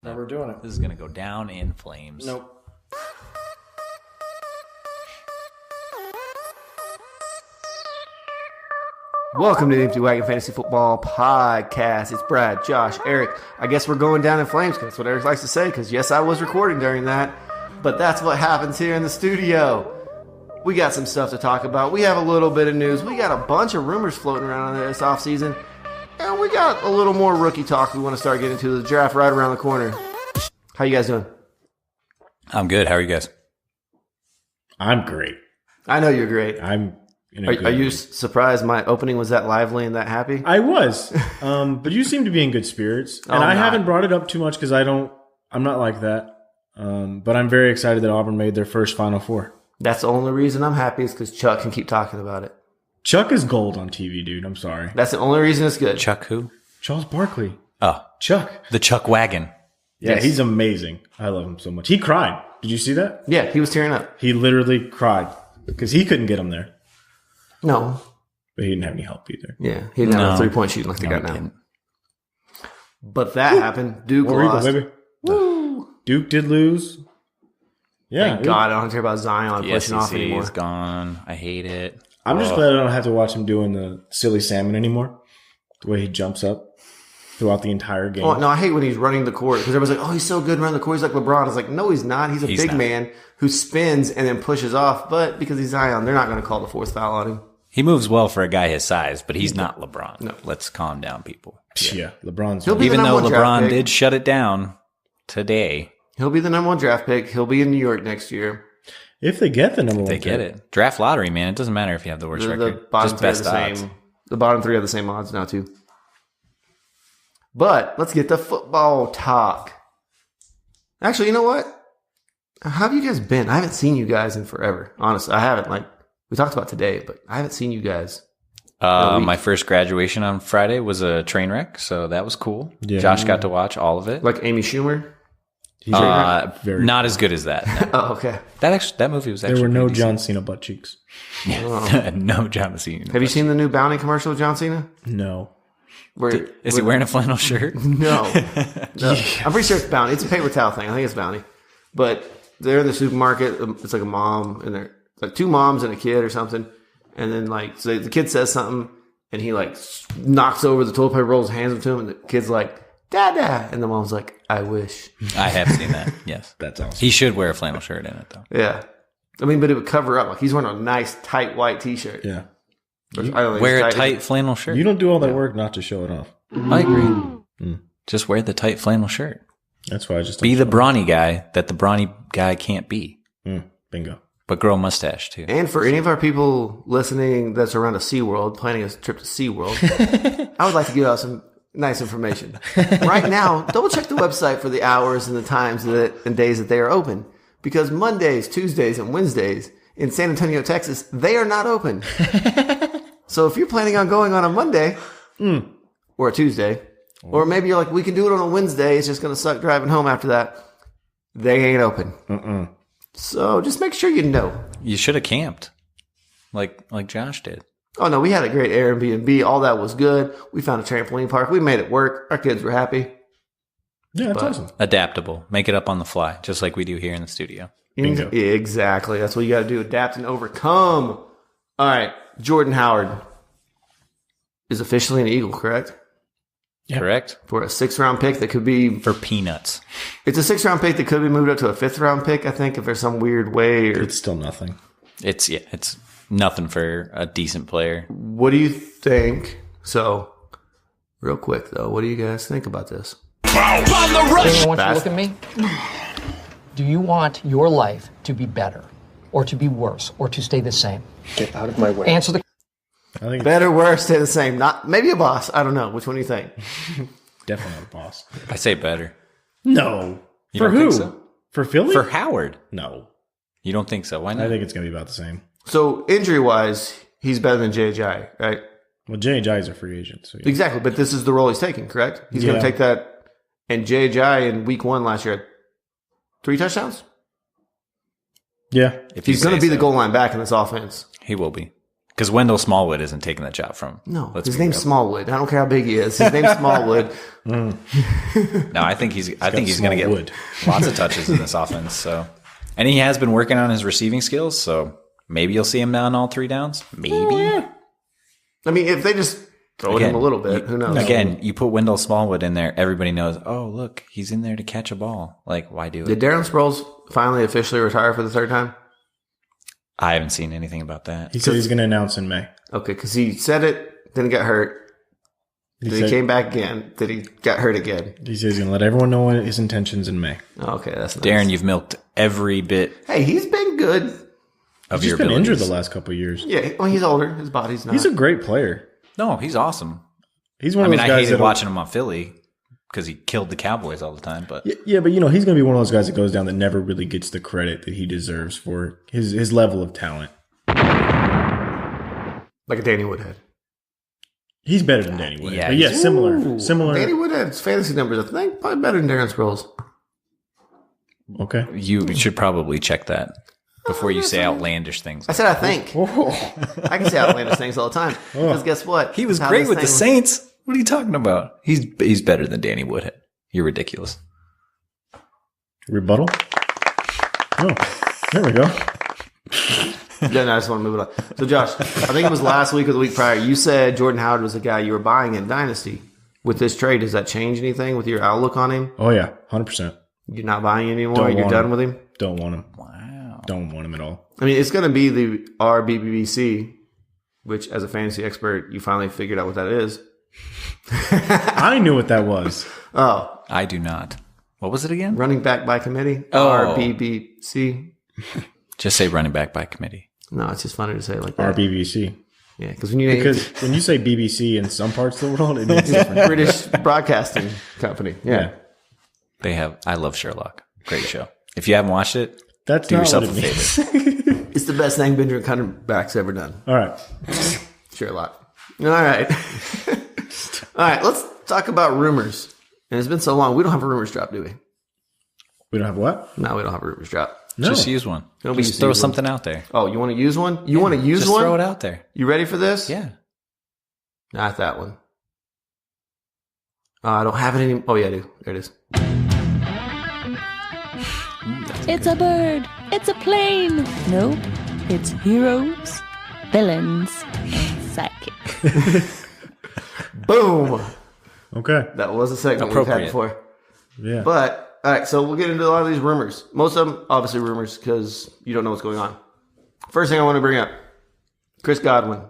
Never doing it. This is going to go down in flames. Nope. Welcome to the Empty Wagon Fantasy Football Podcast. It's Brad, Josh, Eric. I guess we're going down in flames because that's what Eric likes to say, because yes, I was recording during that, but that's what happens here in the studio. We got some stuff to talk about. We have a little bit of news. We got a bunch of rumors floating around this offseason, and we got a little more rookie talk we want to start getting into. The draft right around the corner. How you guys doing? I'm good. How are you guys? I'm great. I know you're great. I'm in a Are you surprised my opening was that lively and that happy? I was. But you seem to be in good spirits. And I haven't brought it up too much because I'm not like that. But I'm very excited that Auburn made their first Final Four. That's the only reason I'm happy is because Chuck can keep talking about it. Chuck is gold on TV, dude. I'm sorry. That's the only reason it's good. Chuck who? Charles Barkley. Oh. Chuck. The Chuck Wagon. Yeah, Yes. He's amazing. I love him so much. He cried. Did you see that? Yeah, he was tearing up. He literally cried because he couldn't get him there. No. But he didn't have any help either. Yeah, he didn't have a three-point shooting like they got now. But that happened. Duke lost. Baby. Woo. Duke did lose. Yeah. Thank God I don't care about Zion The pushing off SEC anymore. is gone. I hate it. I'm just glad I don't have to watch him doing the silly salmon anymore. The way he jumps up throughout the entire game. Oh, no, I hate when he's running the court because everybody's like, oh, he's so good running the court. He's like LeBron. It's like, no, he's not. He's a big man who spins and then pushes off. But because he's Zion, they're not going to call the fourth foul on him. He moves well for a guy his size, but he's not LeBron. No. Let's calm down, people. Yeah, LeBron's. He'll be Even the though number one draft LeBron pick. did shut it down today. He'll be the number one draft pick. He'll be in New York next year. If they get the number one They get it. Draft lottery, man. It doesn't matter if you have the worst The record. bottom Just three have best the odds. same. The bottom three have the same odds now too. But let's get to football talk. Actually, you know what? How have you guys been? I haven't seen you guys in forever. Honestly, I haven't. Like we talked about today, but I haven't seen you guys. My first graduation on Friday was a train wreck, so that was cool. Yeah. Josh got to watch all of it. Like Amy Schumer. very Not as good as that. No. Oh, okay. That movie was actually There were no pretty John Cena butt cheeks. decent. No John Cena. Have you seen the new Bounty commercial with John Cena? No. Where Is he wearing a flannel shirt? No. I'm pretty sure it's Bounty. It's a paper towel thing. I think it's Bounty. But they're in the supermarket. It's like a mom and they're like two moms and a kid or something. And then like so the kid says something and he like knocks over the toilet paper rolls, hands them to him, and the kid's like, Dada, and the mom's like, I wish. I have seen that. Yes, That's awesome. he should wear a flannel shirt in it though. Yeah. I mean, but it would cover up. Like he's wearing a nice tight white t-shirt. Yeah. Which I don't think Wear a it's tight flannel shirt. You don't do all that work not to show it off. I agree. Just wear the tight flannel shirt. That's why I just Be the brawny guy that the brawny guy can't be, bingo. but grow a mustache too. And for any of our people listening that's around a SeaWorld, planning a trip to SeaWorld, I would like to give out some nice information. Right now, double check the website for the hours and the times and days that they are open. Because Mondays, Tuesdays, and Wednesdays in San Antonio, Texas, they are not open. So if you're planning on going on a Monday or a Tuesday, or maybe you're like, we can do it on a Wednesday, it's just going to suck driving home after that, they ain't open. So just make sure you know. You should have camped, like Josh did. Oh, no, we had a great Airbnb. All that was good. We found a trampoline park. We made it work. Our kids were happy. Yeah, that's awesome. Adaptable. Make it up on the fly, just like we do here in the studio. Bingo. Exactly. That's what you got to do. Adapt and overcome. All right. Jordan Howard is officially an Eagle, correct? Yeah. Correct? For a 6th-round pick that could be... For peanuts. It's a 6th-round pick that could be moved up to a 5th-round pick, I think, if there's some weird way. Or, It's still nothing. It's nothing for a decent player. what do you think? So, real quick, though, what do you guys think about this? I want you to look at me. Do you want your life to be better or to be worse or to stay the same? Get out of my way. Answer the I think it's Better, worse, stay the same. Not maybe a boss. I don't know. Which one do you think? definitely not a boss. I say better. No. You For don't who? think so? For Philly? For Howard. No. You don't think so? Why I not? think it's going to be about the same. So, injury-wise, he's better than J.J., right? Well, J.J. is a free agent. So yeah. Exactly, but this is the role he's taking, correct? He's going Yeah. to take that. And J.J. in week 1 last year had 3 touchdowns? Yeah. If you He's going to say be the so. goal line back in this offense. He will be. Because Wendell Smallwood isn't taking that job from him. No, his name's Smallwood. I don't care how big he is. His name's Smallwood. No, I think he's going to get lots of touches in this offense. So, and he has been working on his receiving skills. So maybe you'll see him now on all 3 downs. Maybe. I mean, if they just throw him a little bit, who knows? Again, you put Wendell Smallwood in there, everybody knows. Oh, look, he's in there to catch a ball. Like, why do it? Did Darren Sproles finally officially retire for the 3rd time? I haven't seen anything about that. He said he's going to announce in May. Okay, because he said it, then he got hurt. Then he came back again. Then he got hurt again. He says he's going to let everyone know his intentions in May. Okay, that's nice. Darren, you've milked every bit. Hey, he's been good. Of He's your been abilities. injured the last couple of years. Yeah, well, he's older. His body's not. He's a great player. No, he's awesome. He's one of those guys. I hated watching him on Philly because he killed the Cowboys all the time. But yeah, but he's going to be one of those guys that goes down that never really gets the credit that he deserves for his level of talent. Like a Danny Woodhead. He's better than Danny Woodhead. Yeah, But yeah, similar. Danny Woodhead's fantasy numbers, I think, probably better than Darren Sproles. Okay. you should probably check that before you say outlandish things. I said I think. I can say outlandish things all the time. Because guess what? He was How great this with the thing- Saints. What are you talking about? He's better than Danny Woodhead. You're ridiculous. Rebuttal? Oh, there we go. Yeah, no, I just want to move it on. So, Josh, I think it was last week or the week prior, you said Jordan Howard was the guy you were buying in Dynasty. With this trade, does that change anything with your outlook on him? Oh, yeah, 100%. You're not buying him anymore? You're done with him? Don't want him. Wow. Don't want him at all. I mean, it's going to be the RBBC, which, as a fantasy expert, you finally figured out what that is. I knew what that was. Oh, I do not. What was it again? running back by committee? Oh. RBBC? Just say running back by committee. No, it's just funny to say it like that. RBBC. Yeah, because when you When you say BBC in some parts of the world, it means different. British Broadcasting Company. Yeah. They have. I love Sherlock. Great show. If you haven't watched it, That's do not yourself what a it favor. means. It's the best thing Benjamin Cumberbatch's ever done. All right. Sherlock. All right. All right, let's talk about rumors. And it's been so long. We don't have a rumors drop, do we? We don't have what? No, we don't have a rumors drop. No. Just use one. Nobody Just uses throw one. something out there. Oh, you want to use one? You want to use Just one? throw it out there. You ready for this? Yeah. Not that one. I don't have it anymore. Oh, yeah, I do. There it is. It's a bird. It's a plane. Nope. It's heroes, villains, and sidekicks. Boom. Okay. That was a segment we've had Appropriate. before. Yeah. But, all right, so we'll get into a lot of these rumors. Most of them, obviously, rumors because you don't know what's going on. First thing I want to bring up, Chris Godwin.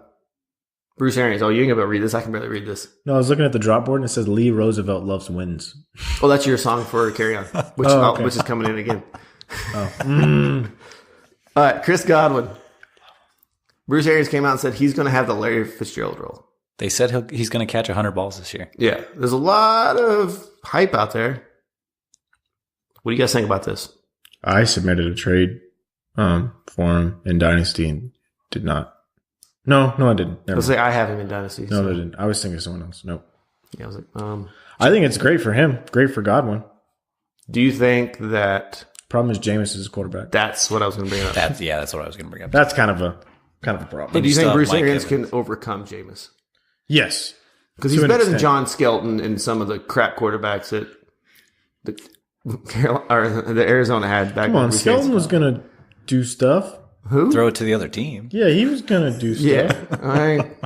Bruce Arians. Oh, you ain't going to read this. I can barely read this. No, I was looking at the drop board and it says Lee Roosevelt loves wins. Oh, that's your song for Carry On, which, okay. which is coming in again. All right, Chris Godwin. Bruce Arians came out and said he's going to have the Larry Fitzgerald role. They said he's going to catch 100 balls this year. Yeah, there's a lot of hype out there. What do you guys think about this? I submitted a trade for him in Dynasty and did not. No, I didn't. Never Let's say I have him in Dynasty. No, so- I didn't. I was thinking of someone else. Nope. Yeah, I was like, I think it's great for him. Great for Godwin. do you think that Problem is Jameis is his quarterback. that's what I was going to bring up? That's what I was going to bring up. That's kind of a problem. But do you think Stuff Bruce like Arians Evans. can overcome Jameis? Yes. Because To he's an better than extent. John Skelton and some of the crap quarterbacks that the Arizona had back. Come on, when Bruce Skelton Arians- was going to do stuff. Who? Throw it to the other team. Yeah, he was going to do stuff. Yeah. All right.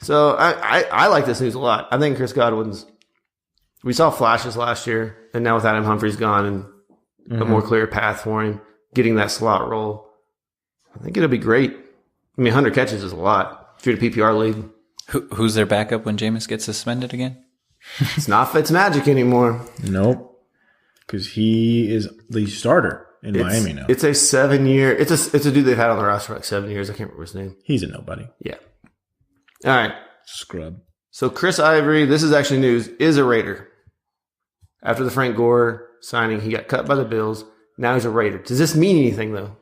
So I like this news a lot. I think Chris Godwin's. We saw flashes last year, and now with Adam Humphries gone and a more clear path for him, getting that slot role, I think it'll be great. I mean, 100 catches is a lot. If you're in a PPR league, Who's their backup when Jameis gets suspended again? it's not Fitzmagic anymore. Nope. Because he is the starter in Miami now. It's a 7-year. It's a dude they've had on the roster for like 7 years. I can't remember his name. He's a nobody. Yeah. All right. Scrub. So Chris Ivory, this is actually news, is a Raider. After the Frank Gore signing, he got cut by the Bills. Now he's a Raider. Does this mean anything, though?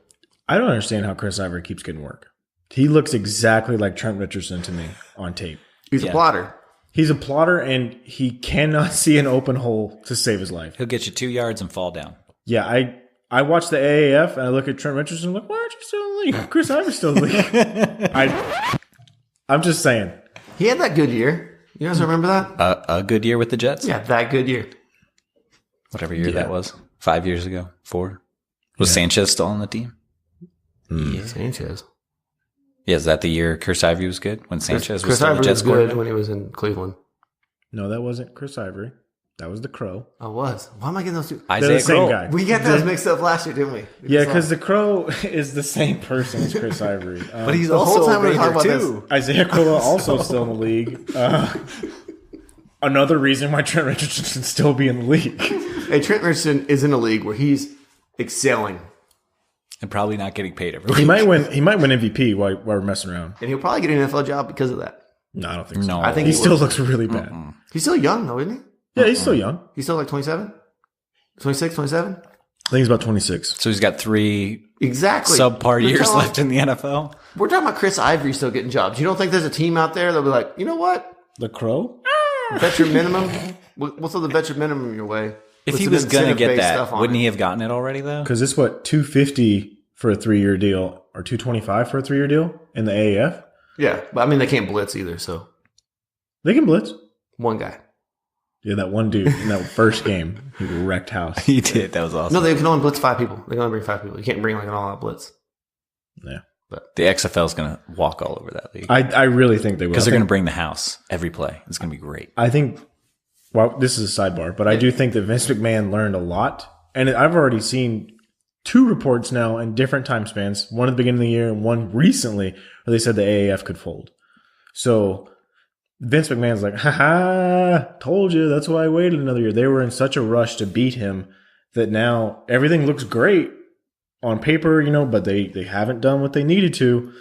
I don't understand how Chris Ivory keeps getting work. He looks exactly like Trent Richardson to me on tape. He's a plotter. He's a plotter, and he cannot see an open hole to save his life. He'll get you 2 yards and fall down. Yeah, I watch the AAF, and I look at Trent Richardson, I'm like, why aren't you still in the in the league. Chris Ivory's still in the league. I'm just saying. He had that good year. You guys remember that? A good year with the Jets? Yeah, that good year. Whatever year that was. 5 years ago. 4. Was Sanchez still on the team? Yeah. Sanchez. Yeah, is that the year Chris Ivory was good? When Sanchez was Chris still Ivory the Jets was good quarterback? when he was in Cleveland. No, that wasn't Chris Ivory. That was the Crow. I was. Why am I getting those two? They're the Isaiah same Kroll. guy. We got those mixed up last year, didn't we? Yeah, because the Crow is the same person as Chris Ivory. But he's the whole also time a we were talking Raider about too. Isaiah Kroll also still in the league. Another reason why Trent Richardson should still be in the league. Hey, Trent Richardson is in a league where he's excelling. And probably not getting paid every He week. might win MVP while we're messing around. And he'll probably get an NFL job because of that. No, I don't think so. No. I think He he still will. looks really bad. He's still young, though, isn't he? Yeah, he's still young. He's still like 27? 26, 27? I think he's about 26. So he's got 3 Exactly. subpar We're years talking- left in the NFL. We're talking about Chris Ivory still getting jobs. You don't think there's a team out there that'll be like, you know what? The Crow? Veteran minimum? We'll throw the veteran minimum your way. If With he some was going to get incentive-based that, stuff on wouldn't it. he have gotten it already, though? Because it's what, $250 for a 3-year deal or $225 for a 3-year deal in the AAF? Yeah, but I mean, they can't blitz either, so They can blitz. one guy. Yeah, that one dude in that first game, he wrecked house. He did. That was awesome. No, they can only blitz 5 people. They can only bring 5 people. You can't bring like an all-out blitz. Yeah. The XFL is going to walk all over that league. I really think they will. Because they're I going to think- bring the house every play. It's going to be great. I think, well, this is a sidebar, but I do think that Vince McMahon learned a lot. And I've already seen 2 reports now in different time spans, one at the beginning of the year and one recently, where they said the AAF could fold. So Vince McMahon's like, ha, told you. That's why I waited another year. They were in such a rush to beat him that now everything looks great on paper, but they haven't done what they needed to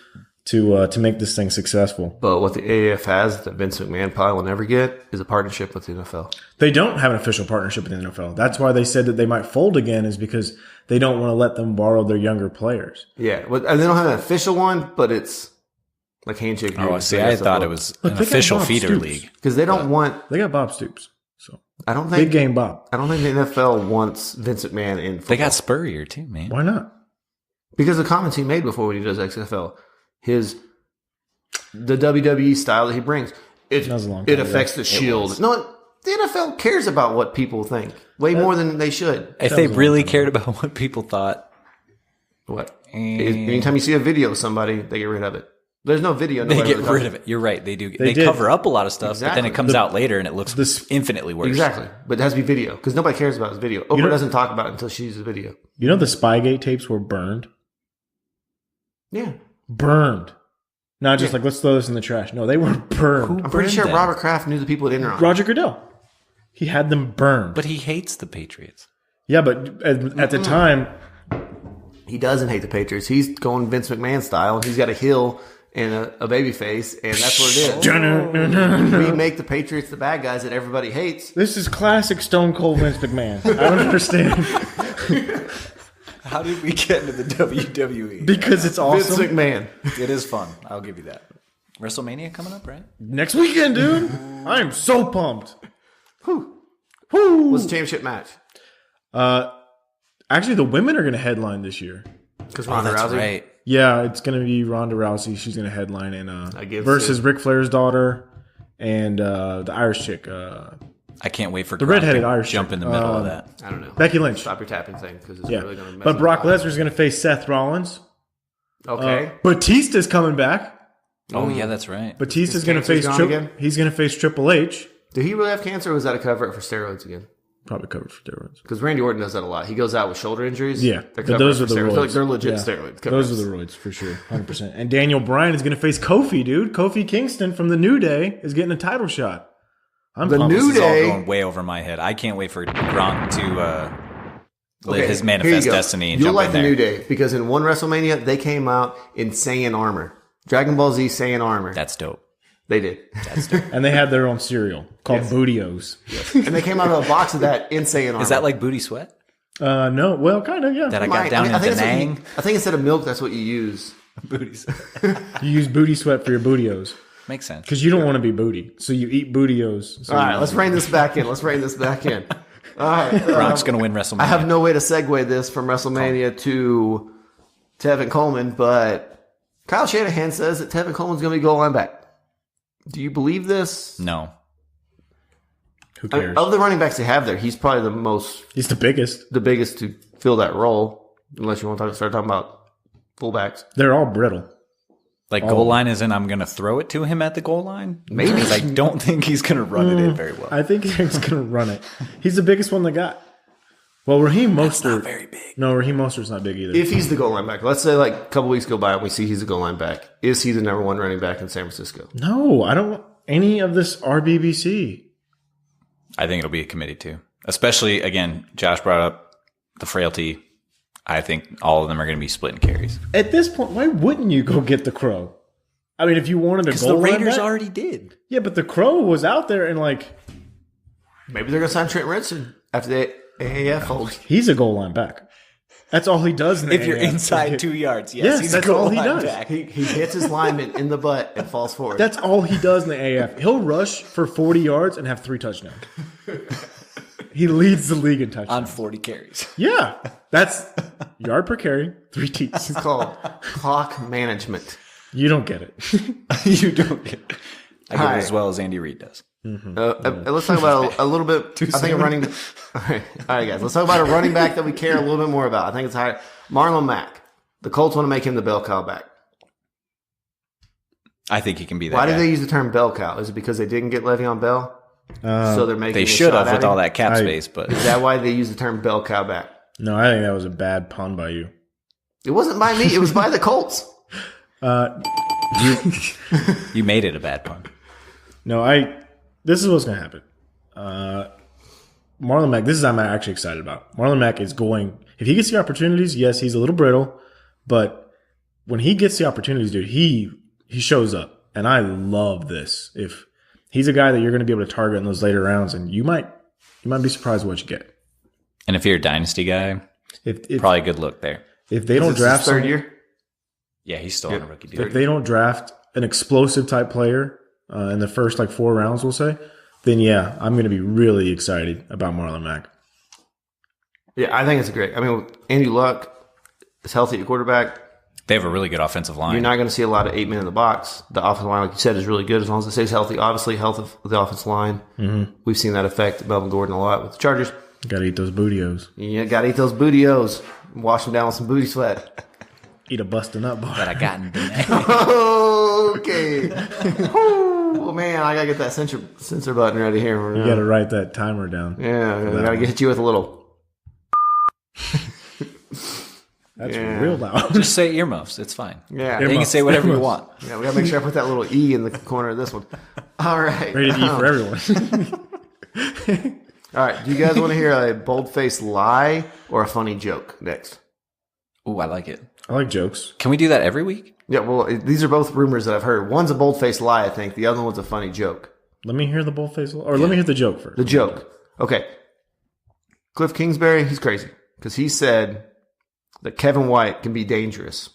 make this thing successful. But what the AAF has that Vince McMahon probably will never get is a partnership with the NFL. They don't have an official partnership with the NFL. That's why they said that they might fold again, is because they don't want to let them borrow their younger players. Yeah, but and they don't have an official one, but it's like handshake. Oh, see, I thought it was Look, an they got official Bob feeder Stoops. league. because they don't want. They got Bob Stoops. So I don't big think. game Bob. I don't think the NFL wants Vince McMahon in. Football. They got Spurrier, too, man. Why not? Because of the comments he made before when he does XFL, the WWE style that he brings, That was a long it time ago. affects the Shield. No, the NFL cares about what people think way more than they should. If they really cared about what people thought, What? Anytime you see a video of somebody, they get rid of it. There's no video. they nobody get really rid of it. You're right. They do. They They did. cover up a lot of stuff, but then Exactly. it comes out later and it looks this- infinitely worse. Exactly. But it has to be video because nobody cares about his video. Oprah know- doesn't talk about it until she uses video. You know the Spygate tapes were burned? Yeah. Burned. Not just Yeah. like, let's throw this in the trash. No, they were burned. I'm pretty sure them? Robert Kraft knew the people at Enron. Roger Goodell. He had them burned. But he hates the Patriots. Yeah, but at the time, He doesn't hate the Patriots. He's going Vince McMahon style. He's got a heel and a baby face, and that's what it is. We make the Patriots the bad guys that everybody hates. this is classic Stone Cold Vince McMahon. I don't understand. How did we get into the WWE? Because it's Vince awesome. McMahon. It is fun. I'll give you that. WrestleMania coming up, right? Next weekend, dude. I am so pumped. What's the championship match? Actually, the women are going to headline this year. Because Oh, Ronda that's Rousey. right. Yeah, it's going to be Ronda Rousey. She's going to headline in Against versus it. Ric Flair's daughter and the Irish chick, I can't wait for the Gronk redheaded to Irish jump chick. in the middle of that. I don't know. Becky Lynch. Stop your tapping thing because it's Yeah, really going to mess but up Brock the Lesnar's going to face Seth Rollins. Okay. Batista's coming back. Oh yeah, that's right. Batista's going to face cancer's gone again? He's going to face Triple H. Did he really have cancer or was that a cover up for steroids again? Probably covered for steroids. Because Randy Orton does that a lot. He goes out with shoulder injuries. Yeah, They're but those are cover-up the for steroids. roids. Like they're legit Yeah. steroids. Those are the roids for sure, 100%. And Daniel Bryan is going to face Kofi, dude. Kofi Kingston from the New Day is getting a title shot. I'm The pumped. New This is all Day. going way over my head. I can't wait for Gronk to live Okay, his here manifest you go. destiny and You'll jump like in the there. New Day because in one WrestleMania they came out in Saiyan armor. Dragon Ball Z Saiyan armor. That's dope. They did. And they had their own cereal called Bootios. And they came out of a box of that in Saiyan armor. Is that like booty sweat No, well, kind of, yeah. that I got Might. down in I think Da that's what Nang? I think instead of milk, that's what you use. Booty sweat You use booty sweat for your Bootios makes sense. because you don't want to be booty. So you eat Bootios. So All right, let's rein this back in. All right. Gronk's gonna win WrestleMania. I have no way to segue this from WrestleMania to Tevin Coleman, but Kyle Shanahan says that Tevin Coleman's going to be goal line back. Do you believe this? No. Who cares? Of the running backs they have there, he's probably the most. He's the biggest. The biggest to fill that role, unless you want to start talking about fullbacks. They're all brittle. Like goal line is in, I'm going to throw it to him at the goal line? Maybe. Because I don't think he's going to run it in very well. I think he's going to run it. He's the biggest one they got. Well, Raheem Mostert. Not very big. No, Raheem Mostert's not big either. If he's the goal line back, let's say like a couple weeks go by and we see he's the goal line back. Is he the number one running back in San Francisco? No, I don't want any of this RBBC. I think it'll be a committee too. Especially, again, Josh brought up the frailty. I think all of them are going to be splitting carries. At this point, why wouldn't you go get the Crow? I mean, if you wanted a goal line the Raiders back, already did. Yeah, but the Crow was out there and like... Maybe they're going to sign Trent Richardson after the AAF holds. He's a goal line back. That's all he does in the If you're AAF. inside 2 yards, Yes, he's that's a goal all he line does. back. He hits his lineman in the butt and falls forward. That's all he does in the AAF. He'll rush for 40 yards and have 3 touchdowns. He leads the league in touchdowns. On 40 carries. Yeah, that's yard per carry, 3 Ts. It's called clock management. You don't get it. You don't get it. I get All it right. as well as Andy Reid does. Let's talk about a little bit. I think a running. All right, guys. Let's talk about a running back that we care a little bit more about. I think it's high. Marlon Mack. The Colts want to make him the bell cow back. I think he can be that Why guy. do they use the term bell cow? Is it because they didn't get Le'Veon Bell? So they're making. They a should shot have at with him? all that cap space, but Is that why they use the term bell cow back? No, I think that was a bad pun by you. It wasn't by me. It was by the Colts. you made it a bad pun. No, this is what's going to happen. Marlon Mack, this is what I'm actually excited about. Marlon Mack is going, if he gets the opportunities, yes, he's a little brittle, but when he gets the opportunities, dude, he shows up. And I love this. If he's a guy that you're going to be able to target in those later rounds, and you might be surprised what you get. And if you're a dynasty guy, If probably a good look there. if they don't Is this draft his third someone- year. Yeah, he's still on a rookie deal. if they don't draft an explosive type player in the first 4 rounds, we'll say, then yeah, I'm going to be really excited about Marlon Mack. Yeah, I think it's great. I mean, Andy Luck is healthy at quarterback. They have a really good offensive line. You're not going to see a lot of 8 men in the box. The offensive line, like you said, is really good as long as it stays healthy. Obviously, health of the offensive line. Mm-hmm. We've seen that affect Melvin Gordon a lot with the Chargers. Got to eat those bootios. You got to eat those bootios. Wash them down with some booty sweat. Eat a busting up bar. that I got in Okay. Oh, man, I got to get that sensor button ready here. You got to write that timer down. Yeah, I got to hit you with a little. That's Yeah. real loud. Just say earmuffs. It's fine. Yeah. You can say whatever you want. Yeah, we got to make sure I put that little E in the corner of this one. All right. Rated E for everyone. All right. Do you guys want to hear a bold-faced lie or a funny joke next? Ooh, I like it. I like jokes. Can we do that every week? Yeah, well, these are both rumors that I've heard. One's a bold-faced lie, I think. The other one's a funny joke. Let me hear the boldface, or let me hear the joke first. The joke. Okay. Cliff Kingsbury, he's crazy because he said that Kevin White can be dangerous.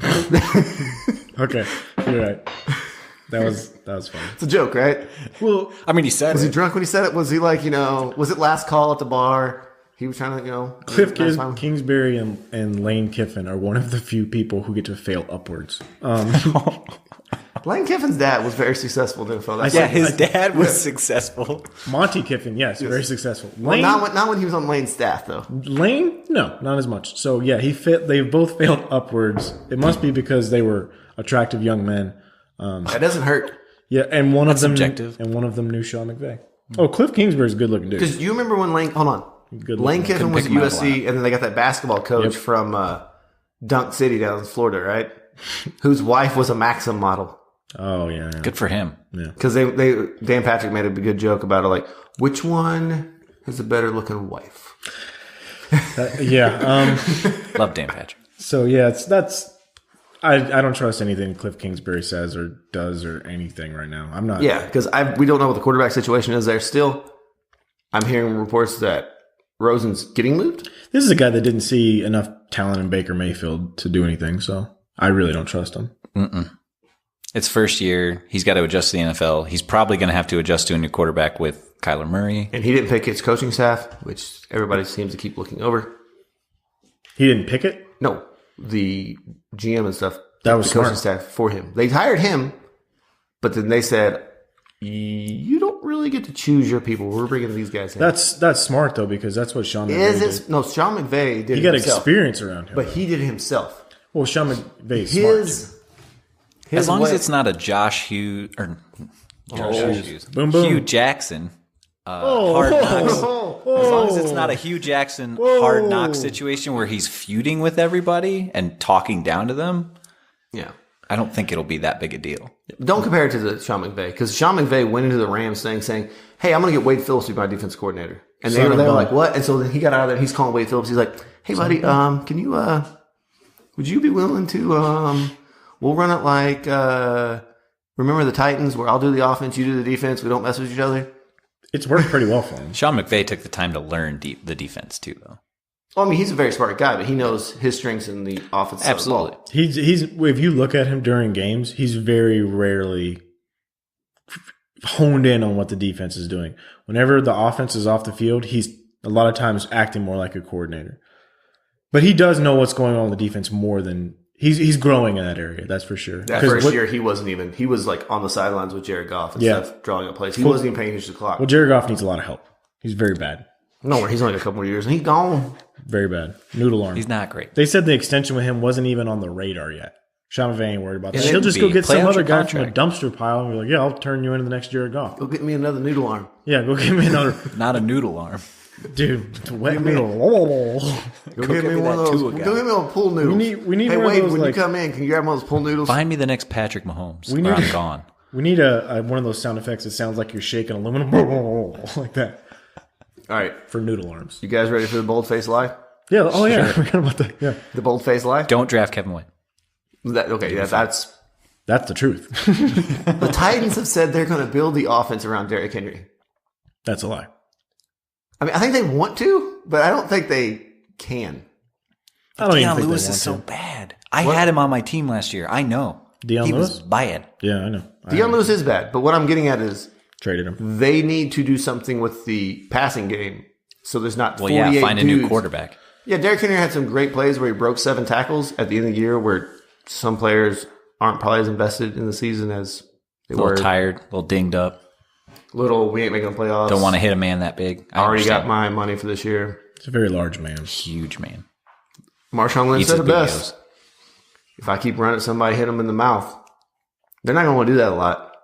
Okay, you're right. That was funny. It's a joke, right? Well, I mean, he said Was he it. drunk when he said it? Was he like, was it last call at the bar? He was trying to, Cliff nice time. Kingsbury and Lane Kiffin are one of the few people who get to fail upwards. Lane Kiffin's dad was very successful in the NFL. Yeah, his dad was successful. Monty Kiffin, yes, very successful. Well, Lane, not when he was on Lane's staff, though. Lane, no, not as much. So yeah, they both failed upwards. It must be because they were attractive young men. That doesn't hurt. Yeah, and one of them subjective. and one of them knew Sean McVay. Oh, Cliff Kingsbury's a good looking dude. Because you remember when Lane Good Lane looking. Kiffin was at pick him out a USC, and then they got that basketball coach from Dunk City down in Florida, right? Whose wife was a Maxim model. Oh yeah. Good for him. Because Dan Patrick made a good joke about it, like, which one has a better looking wife? Yeah. Love Dan Patrick. So yeah, I don't trust anything Cliff Kingsbury says or does or anything right now. I'm not. Yeah, because we don't know what the quarterback situation is there still. I'm hearing reports that Rosen's getting moved. This is a guy that didn't see enough talent in Baker Mayfield to do anything, so I really don't trust him. It's first year. He's got to adjust to the NFL. He's probably going to have to adjust to a new quarterback with Kyler Murray. And he didn't pick his coaching staff, which everybody seems to keep looking over. He didn't pick it? No. the GM and stuff, That was the coaching smart. staff for him. They hired him, but then they said, you don't really get to choose your people. We're bringing these guys in. That's smart though, because that's what Sean McVay did. No, Sean McVay did He got himself, experience around him. but he did it himself. Well, Sean McVay's smart. As long as way- it's not a Josh Hughes or Boom, boom. Hugh Jackson hard knocks. As long as it's not a Hugh Jackson hard knock situation where he's feuding with everybody and talking down to them, Yeah. I don't think it'll be that big a deal. Don't compare it to the Sean McVay, because Sean McVay went into the Rams thing saying, hey, I'm going to get Wade Phillips to be my defense coordinator. And they were like, what? And so then he got out of there and he's calling Wade Phillips. He's like, hey, buddy, can you, would you be willing to, we'll run it like, remember the Titans where I'll do the offense, you do the defense, we don't mess with each other? It's worked pretty well for him. Sean McVay took the time to learn the defense too, though. Well, I mean, he's a very smart guy, but he knows his strengths in the offense. Absolutely. He's if you look at him during games, he's very rarely honed in on what the defense is doing. Whenever the offense is off the field, he's a lot of times acting more like a coordinator. But he does know what's going on with the defense more than he's growing in that area. That's for sure. That first year, he was like on the sidelines with Jared Goff and stuff, drawing up plays. He wasn't even paying attention to the clock. Well, Jared Goff needs a lot of help. He's very bad. No, he's only got a couple more years and he's gone. Very bad. Noodle arm. He's not great. They said the extension with him wasn't even on the radar yet. Sean McVay ain't worried about that. It He'll just shouldn't go be. get Play some out other your guy from a contract. dumpster pile and be like, yeah, I'll turn you into the next Jared Goff. Go get me another noodle arm. Yeah, go get me another. Not a noodle arm. Dude, wet noodle. Go get me one of those. Go get me one of pool noodles. We need hey, one of Wade, those, when like- you come in, can you grab one of those pool noodles? Find me the next Patrick Mahomes. We or need- I'm gone. We need one of those sound effects that sounds like you're shaking aluminum like that All right. for noodle arms. You guys ready for the bold-faced lie? Yeah. Oh, yeah. I forgot about that. Yeah. The bold-faced lie? Don't draft Kevin White. That's... That's the truth. The Titans have said they're going to build the offense around Derrick Henry. That's a lie. I mean, I think they want to, but I don't think they can. I don't even Deion think Lewis they is so want to. bad. I had him on my team last year. I know. Deion he Lewis? was bad. Yeah, I know. Deion Lewis is bad, but what I'm getting at is Traded him. they need to do something with the passing game so there's not Well, 48 yeah, find a dudes. new quarterback. Yeah, Derrick Henry had some great plays where he broke 7 tackles at the end of the year where some players aren't probably as invested in the season as they A little were. tired, a little dinged up. We ain't making the playoffs. Don't want to hit a man that big. I already got understand. my money for this year. It's a very large man. Huge man. Marshawn Lynch Eats said his it best. booty If I keep running at somebody, hit them in the mouth. They're not going to want to do that a lot.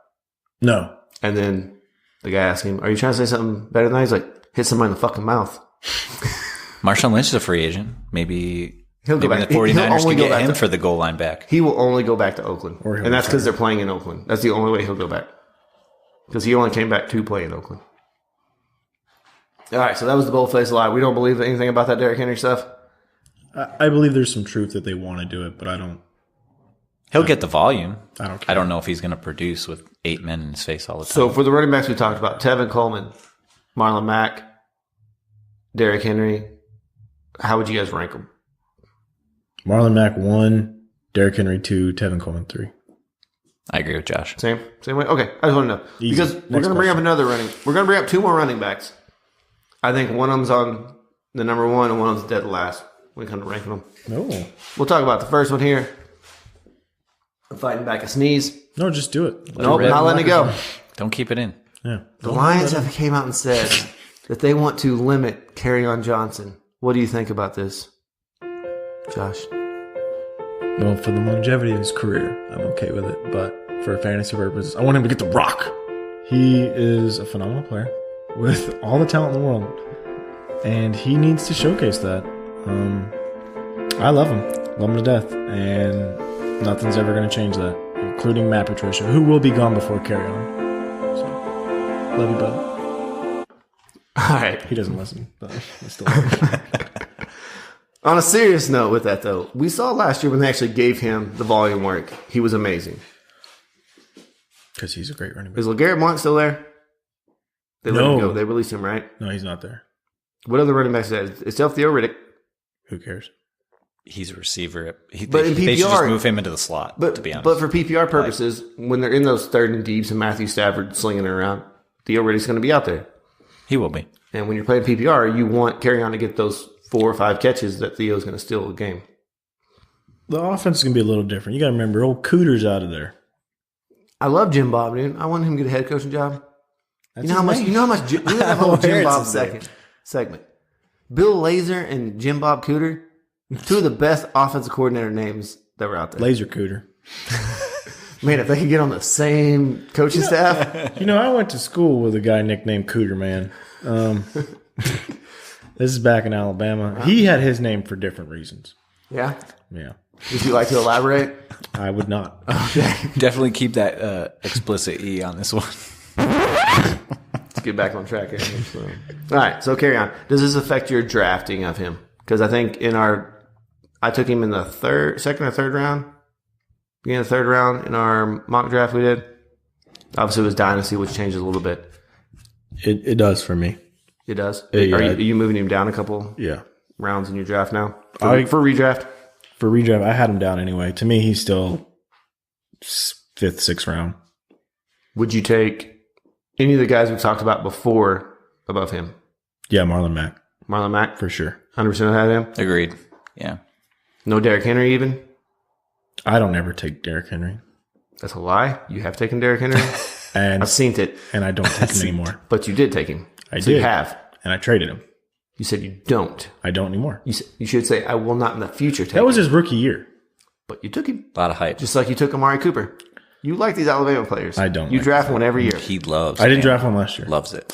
No. And then the guy asked him, are you trying to say something better than that? He's like, hit somebody in the fucking mouth. Marshawn Lynch is a free agent. Maybe He'll go maybe back. the He'll 49ers only can go get back him to- for the goal line back. He will only go back to Oakland. Or he'll And that's retire. because they're playing in Oakland. That's the only way he'll go back. Because he only came back to play in Oakland. All right, so that was the bold-faced lie. We don't believe anything about that Derrick Henry stuff. I believe there's some truth that they want to do it, but I don't. He'll get the volume. I don't care. I don't know if he's going to produce with 8 men in his face all the time. So for the running backs we talked about, Tevin Coleman, Marlon Mack, Derrick Henry, how would you guys rank them? Marlon Mack 1, Derrick Henry 2, Tevin Coleman 3. I agree with Josh. Same way? Okay, I just want to know. Easy. Because we're Next going to bring up question. we're going to bring up 2 more running backs. I think one of them's on the number 1 and one of them's dead last when it comes to ranking them. No. We'll talk about the first one here. I'm fighting back a sneeze. No, just do it. Nope, not letting it go. Don't keep it in. Yeah. The Lions have came out and said that they want to limit Kerryon Johnson. What do you think about this, Josh? Well, for the longevity of his career, I'm okay with it. But for fantasy purposes, I want him to get the rock. He is a phenomenal player with all the talent in the world. And he needs to showcase that. I love him. Love him to death. And nothing's ever going to change that, including Matt Patricia, who will be gone before Kerryon. So, love you, bud. All right. He doesn't listen, but I still love him. On a serious note with that, though, we saw last year when they actually gave him the volume work, he was amazing. Because he's a great running back. Is LeGarrette Blount still there? They let him No. go. They released him, right? No, he's not there. What other running backs is that? It's still Theo Riddick. Who cares? He's a receiver. But in they should just PPR move him into the slot, But, to be honest. but for PPR purposes, when they're in those 3rd and deeps and Matthew Stafford slinging it around, Theo Riddick's going to be out there. He will be. And when you're playing PPR, you want Kerryon to get those 4 or 5 catches that Theo's going to steal a game. The offense is going to be a little different. You got to remember, old Cooter's out of there. I love Jim Bob, dude. I want him to get a head coaching job. That's You know how much? We have a whole Jim Bob segment. Bill Lazor and Jim Bob Cooter, two of the best offensive coordinator names that were out there. Laser Cooter. Man, if they could get on the same coaching staff. I went to school with a guy nicknamed Cooter, man. This is back in Alabama. He had his name for different reasons. Yeah? Yeah. Would you like to elaborate? I would not. Definitely keep that explicit E on this one. Let's get back on track here. So. All right, so carry on. Does this affect your drafting of him? Because I think I took him in the second or third round. Beginning of the third round in our mock draft we did. Obviously, it was Dynasty, which changes a little bit. It does for me. It does? Yeah. Are you moving him down a couple rounds in your draft now? For redraft? For redraft, I had him down anyway. To me, he's still 5th, 6th round. Would you take any of the guys we talked about before above him? Yeah, Marlon Mack. Marlon Mack? For sure. 100% had him? Agreed. Yeah. No Derrick Henry even? I don't ever take Derrick Henry. That's a lie. You have taken Derrick Henry? And I've seen it. And I don't take him anymore. But you did take him. I so did. You have. And I traded him. You said you don't. I don't anymore. You should say, I will not in the future take him. That was his rookie year. But you took him. A lot of hype. Just like you took Amari Cooper. You like these Alabama players. I don't. You draft one every year. He loves I didn't draft one last year. Loves it.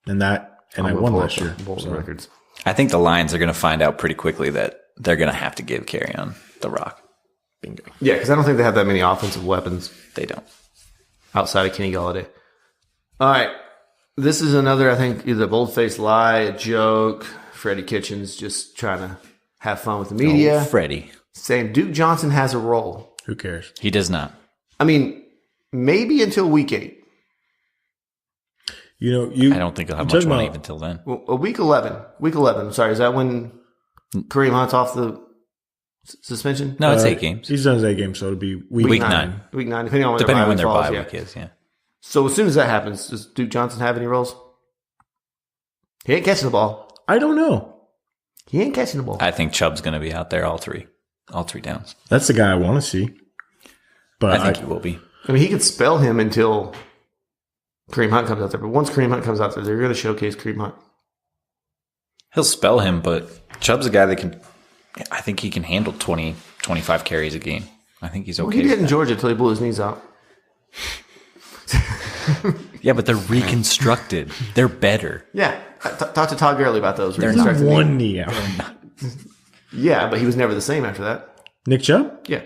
And I won last year. So. Records. I think the Lions are going to find out pretty quickly that they're going to have to give Kerryon the rock. Bingo. Yeah, because I don't think they have that many offensive weapons. They don't. Outside of Kenny Galladay. All right. This is another, I think, either a bold-faced lie, a joke. Freddie Kitchens just trying to have fun with the media. Oh, Freddie. Saying Duke Johnson has a role. Who cares? He does not. I mean, maybe until week 8. I don't think he'll have much money even until then. Well, week 11. Week 11. I'm sorry. Is that when Kareem Hunt's off the suspension? No, it's 8 games. He's done his 8 games, so it'll be week 9. Week 9, depending on when their falls, bye week is, yeah. So as soon as that happens, does Duke Johnson have any roles? He ain't catching the ball. I don't know. He ain't catching the ball. I think Chubb's going to be out there all three downs. That's the guy I want to see. But I think he will be. I mean, he could spell him until Kareem Hunt comes out there. But once Kareem Hunt comes out there, they're going to showcase Kareem Hunt. He'll spell him, but Chubb's a guy that I think he can handle 20, 25 carries a game. I think he's okay. Well, he did in Georgia until he blew his knees out. Yeah, but they're reconstructed. They're better. Yeah. Talk to Todd Gurley about those. There's not one knee out. Yeah, but he was never the same after that. Nick Chubb? Yeah.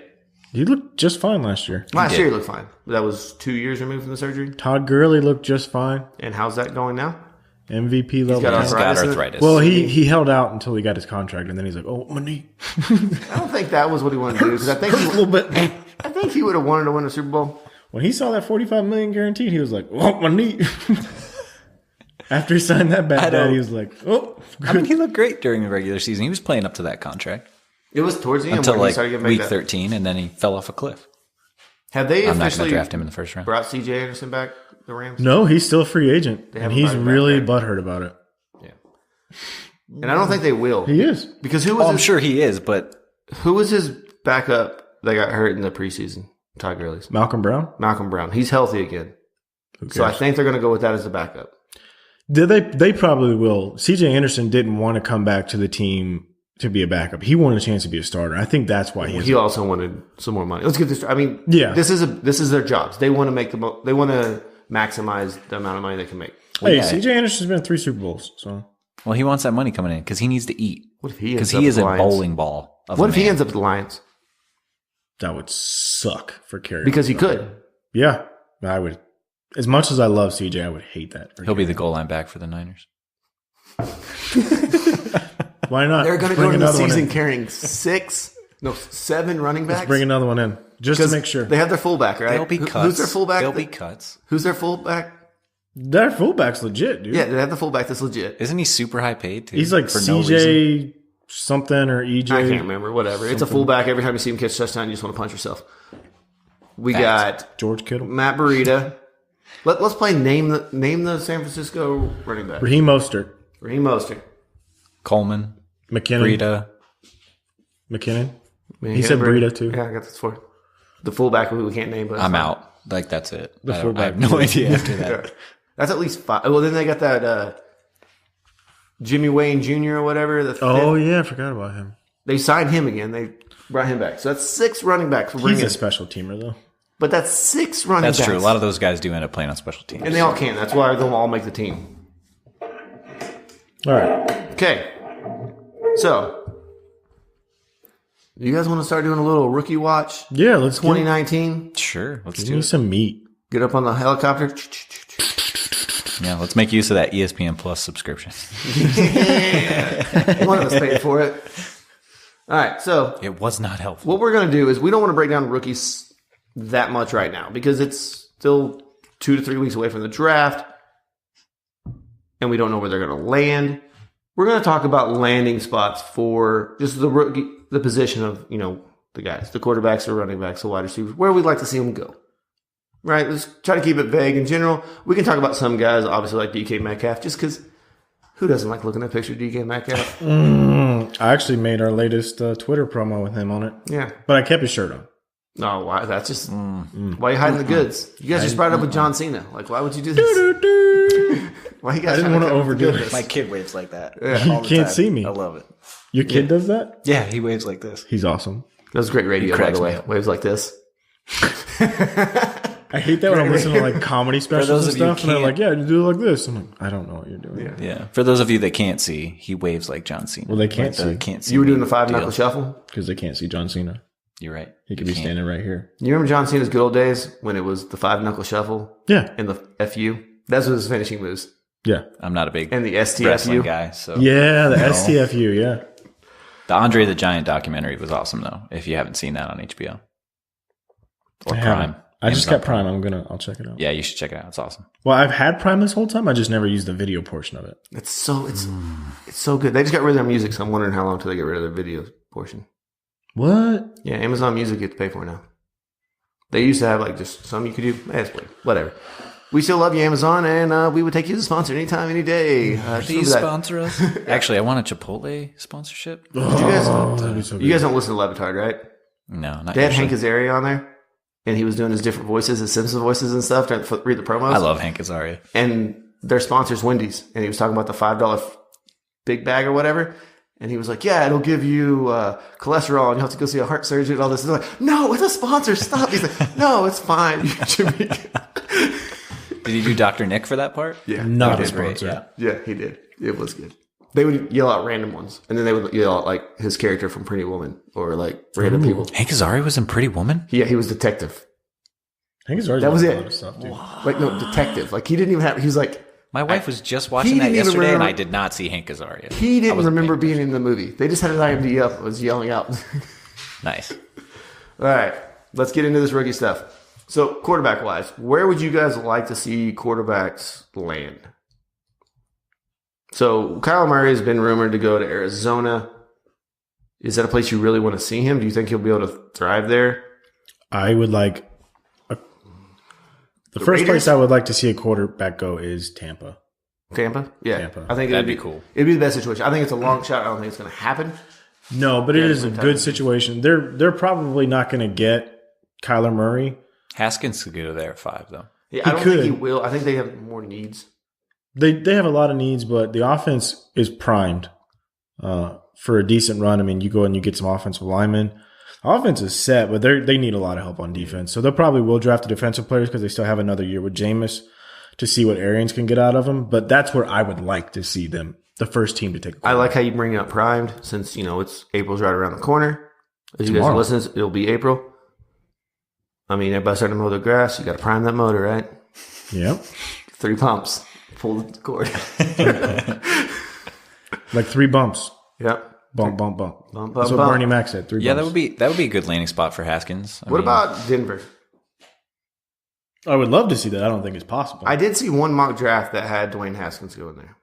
He looked just fine last year. Last year he looked fine. That was 2 years removed from the surgery. Todd Gurley looked just fine. And how's that going now? MVP level. He's got arthritis. Well, he held out until he got his contract, and then he's like, "Oh, my knee." I don't think that was what he wanted to do because I think a little bit. I think he would have wanted to win a Super Bowl. When he saw that $45 million guaranteed, he was like, "Oh, my knee." After he signed that bad, he was like, "Oh." Good. I mean, he looked great during the regular season. He was playing up to that contract. It was towards the end until when he started getting week 13, and then he fell off a cliff. Have they I'm not going officially to draft him in the first round. Brought C.J. Anderson back? The Rams? No, he's still a free agent, and he's really back, right? butthurt about it. Yeah, and I don't think they will. He is because who was? I'm sure he is, but who was his backup that got hurt in the preseason? Todd Gurley's Malcolm Brown. Malcolm Brown. He's healthy again, so I think they're going to go with that as the backup. They probably will. C.J. Anderson didn't want to come back to the team to be a backup. He wanted a chance to be a starter. I think that's why he also wanted some more money. Let's get this. I mean, yeah, this is their jobs. They want to make they want to maximize the amount of money they can make. Hey, C.J. Anderson's been in 3 Super Bowls, so well, he wants that money coming in because he needs to eat. What if he? Because he is a bowling ball. What if he ends up with the Lions? That would suck for Kerry. Because he could. Yeah, I would. As much as I love CJ, I would hate that. He'll be the goal line back for the Niners. Why not? They're going to go into the season carrying 7 running backs. Let's bring another one in just to make sure. They have their fullback, right? There'll be cuts. Who's their fullback? There'll be cuts. Who's their fullback? Their fullback's legit, dude. Yeah, they have the fullback that's legit. Isn't he super high paid too? He's like for CJ no something or EJ. I can't remember. Whatever. Something. It's a fullback. Every time you see him catch a touchdown, you just want to punch yourself. We got George Kittle, Matt Breida. Let's play name the San Francisco running back. Raheem Mostert, Coleman, McKinnon, Breida. McKinnon. He said Burrito too. Yeah, I got this for the fullback who we can't name. But I'm out. Like, that's it. The I fullback. have no idea after that. Yeah. That's at least 5. Well, then they got that Jimmy Wayne Jr. or whatever. The Oh, fifth. yeah, I forgot about him. They signed him again. They brought him back. So that's 6 running backs. He's a special teamer, though. But that's 6 running backs. That's true. A lot of those guys do end up playing on special teams. And they all can. That's why they'll all make the team. All right. Okay. So, you guys want to start doing a little rookie watch? Yeah, let's 2019. Sure. Let's give do me it. some meat. Get up on the helicopter. Yeah, let's make use of that ESPN Plus subscription. One of us paid for it. All right. So, It was not helpful. what we're going to do is we don't want to break down rookies that much right now because it's still 2 to 3 weeks away from the draft and we don't know where they're going to land. We're going to talk about landing spots for just the rookie, the position of, the guys, the quarterbacks, the running backs, the wide receivers, where we'd like to see them go. Right? Let's try to keep it vague in general. We can talk about some guys, obviously like DK Metcalf, just because who doesn't like looking at a picture of DK Metcalf? I actually made our latest Twitter promo with him on it. Yeah. But I kept his shirt on. No, why? That's just why are you hiding the goods? You guys just brought it up with John Cena. Like, why would you do this? Why you guys? I didn't want to overdo it. My kid waves like that. You can't see me. I love it. Your kid does that? Yeah, he waves like this. He's awesome. That was great radio, by cracks the me way. up. Waves like this. I hate that when I'm listening to like comedy specials those and of you stuff, and they're can't- like, "Yeah, you do it like this." I'm like, "I don't know what you're doing." Yeah. For those of you that can't see, he waves like John Cena. Well, they can't Like the see. Can't see. You were doing me the 5 knuckle deal. shuffle. because they can't see John Cena. You're right. He could You be can't. standing right here. You remember John Cena's good old days when it was the 5 knuckle shuffle Yeah, and the FU? That's what his finishing moves. yeah, I'm not a big And the wrestling STFU. guy, so yeah. The STFU, yeah. the Andre the Giant documentary was awesome though. If you haven't seen that on HBO or I haven't. Prime, I just Amazon got Prime. I'll check it out. Yeah, you should check it out. It's awesome. Well, I've had Prime this whole time. I just never used the video portion of it. It's so good. They just got rid of their music, so I'm wondering how long till they get rid of their video portion. What? Yeah, Amazon Music you have to pay for now. They used to have like just some you could do. Whatever. We still love you, Amazon, and we would take you as a sponsor anytime, any day. Just remember that. sponsor us. Actually, I want a Chipotle sponsorship. Did you guys, That'd be so good. you guys don't listen to Levitard, right? No, not They had usually. Hank Azaria on there, and he was doing his different voices, his Simpsons voices and stuff, trying to read the promos. I love Hank Azaria. And their sponsor's Wendy's, and he was talking about the $5 big bag or whatever. And he was like, "Yeah, it'll give you cholesterol, and you have to go see a heart surgeon and all this." And they're like, "No, it's a sponsor. Stop." He's like, "No, it's fine." You should be good." Did he do Dr. Nick for that part? Yeah, Not he a did. sponsor. Yeah, he did. It was good. They would yell out random ones, and then they would yell out like his character from Pretty Woman or like random people. Hank Azaria was in Pretty Woman? Yeah, he was detective. I think it's already That was a it. lot of stuff, dude. Like no detective. Like he didn't even have. He was like My wife was just watching that didn't even yesterday, and remember- I did not see Hank Azaria. he I didn't wasn't remember paying being in the movie. They just had his IMDb up. It was yelling out. attention. Nice. All right, let's get into this rookie stuff. So, quarterback wise, where would you guys like to see quarterbacks land? So, Kyle Murray has been rumored to go to Arizona. Is that a place you really want to see him? Do you think he'll be able to thrive there? I would like the first Raiders? place I would like to see a quarterback go is Tampa. Tampa? Yeah. Tampa. I think That'd be cool. It'd be the best situation. I think it's a long shot. I don't think it's going to happen. No, but it is a it's good tough. situation. They're probably not going to get Kyler Murray. Haskins could go there at 5, though. Yeah, I He don't think he could. will. I think they have more needs. They have a lot of needs, but the offense is primed for a decent run. I mean, you go and you get some offensive linemen. Offense is set, but they need a lot of help on defense. So they probably will draft the defensive players because they still have another year with Jameis to see what Arians can get out of them. But that's where I would like to see them, the first team to take. I like how you bring up primed since, it's April's right around the corner. As you guys are Tomorrow. listening, it'll be April. I mean, everybody's starting to mow their grass. You got to prime that motor, right? Yep. 3 pumps. Pull the cord. Like 3 bumps. Yep. Bump, bump, bump. Bump, That's bump, what bump. Bernie Mac said. 3 Yeah, bumps. that would be a good landing spot for Haskins. What about Denver? I would love to see that. I don't think it's possible. I did see one mock draft that had Dwayne Haskins going there.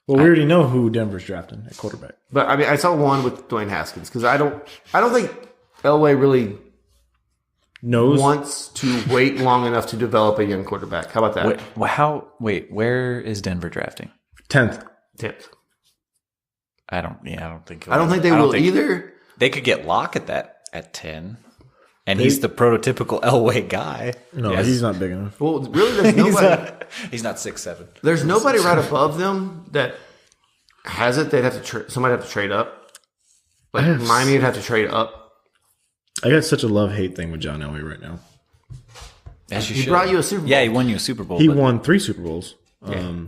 well, we already know who Denver's drafting at quarterback. But I mean, I saw one with Dwayne Haskins because I don't think Elway really Knows. wants to wait long enough to develop a young quarterback. How about that? Where is Denver drafting? 10th. 10th. I don't think I don't think they will either. They could get Locke at that at 10. And he's the prototypical Elway guy. No, Yes. he's not big enough. Well, really, there's nobody. He's not 6'7". There's nobody right above them that has it. They'd have to somebody have to trade up. Like Miami would have to trade up. I got such a love-hate thing with John Elway right now. As you He should. brought you a Super Bowl. Yeah, he won you a Super Bowl. He but- won 3 Super Bowls.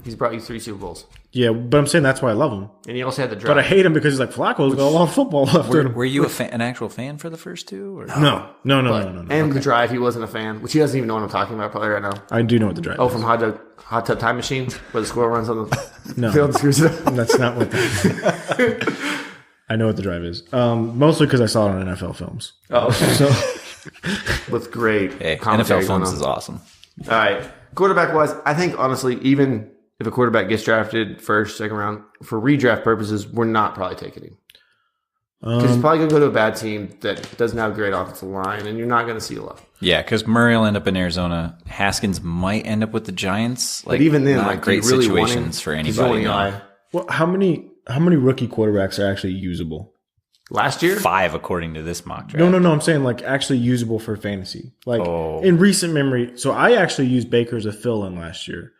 He's brought you 3 Super Bowls. Yeah, but I'm saying that's why I love him. And he also had the draft. But I hate him because he's like, Flacco's got a lot of football left in him. Were you an actual fan for the first 2? Or? No. And the drive, he wasn't a fan, which he doesn't even know what I'm talking about probably right now. I do know what the drive Oh, is. from Hot Tub Time Machine, where the squirrel runs on the No. field and screws it up. That's not what I know what the drive is. Mostly because I saw it on NFL films. Oh, So with great Hey, commentary NFL going Films on. is awesome. All right. Quarterback-wise, I think, honestly, even if a quarterback gets drafted first, second round, for redraft purposes, we're not probably taking him. Because he's probably going to go to a bad team that doesn't have a great offensive line, and you're not going to see a lot. Yeah, because Murray will end up in Arizona. Haskins might end up with the Giants. Like, But even then, not like, great do you really want him? situations for 'Cause anybody. you only no. well, how many rookie quarterbacks are actually usable? Last year? 5 according to this mock draft. No. I'm saying like actually usable for fantasy. Like Oh. in recent memory. So I actually used Baker as a fill-in last year.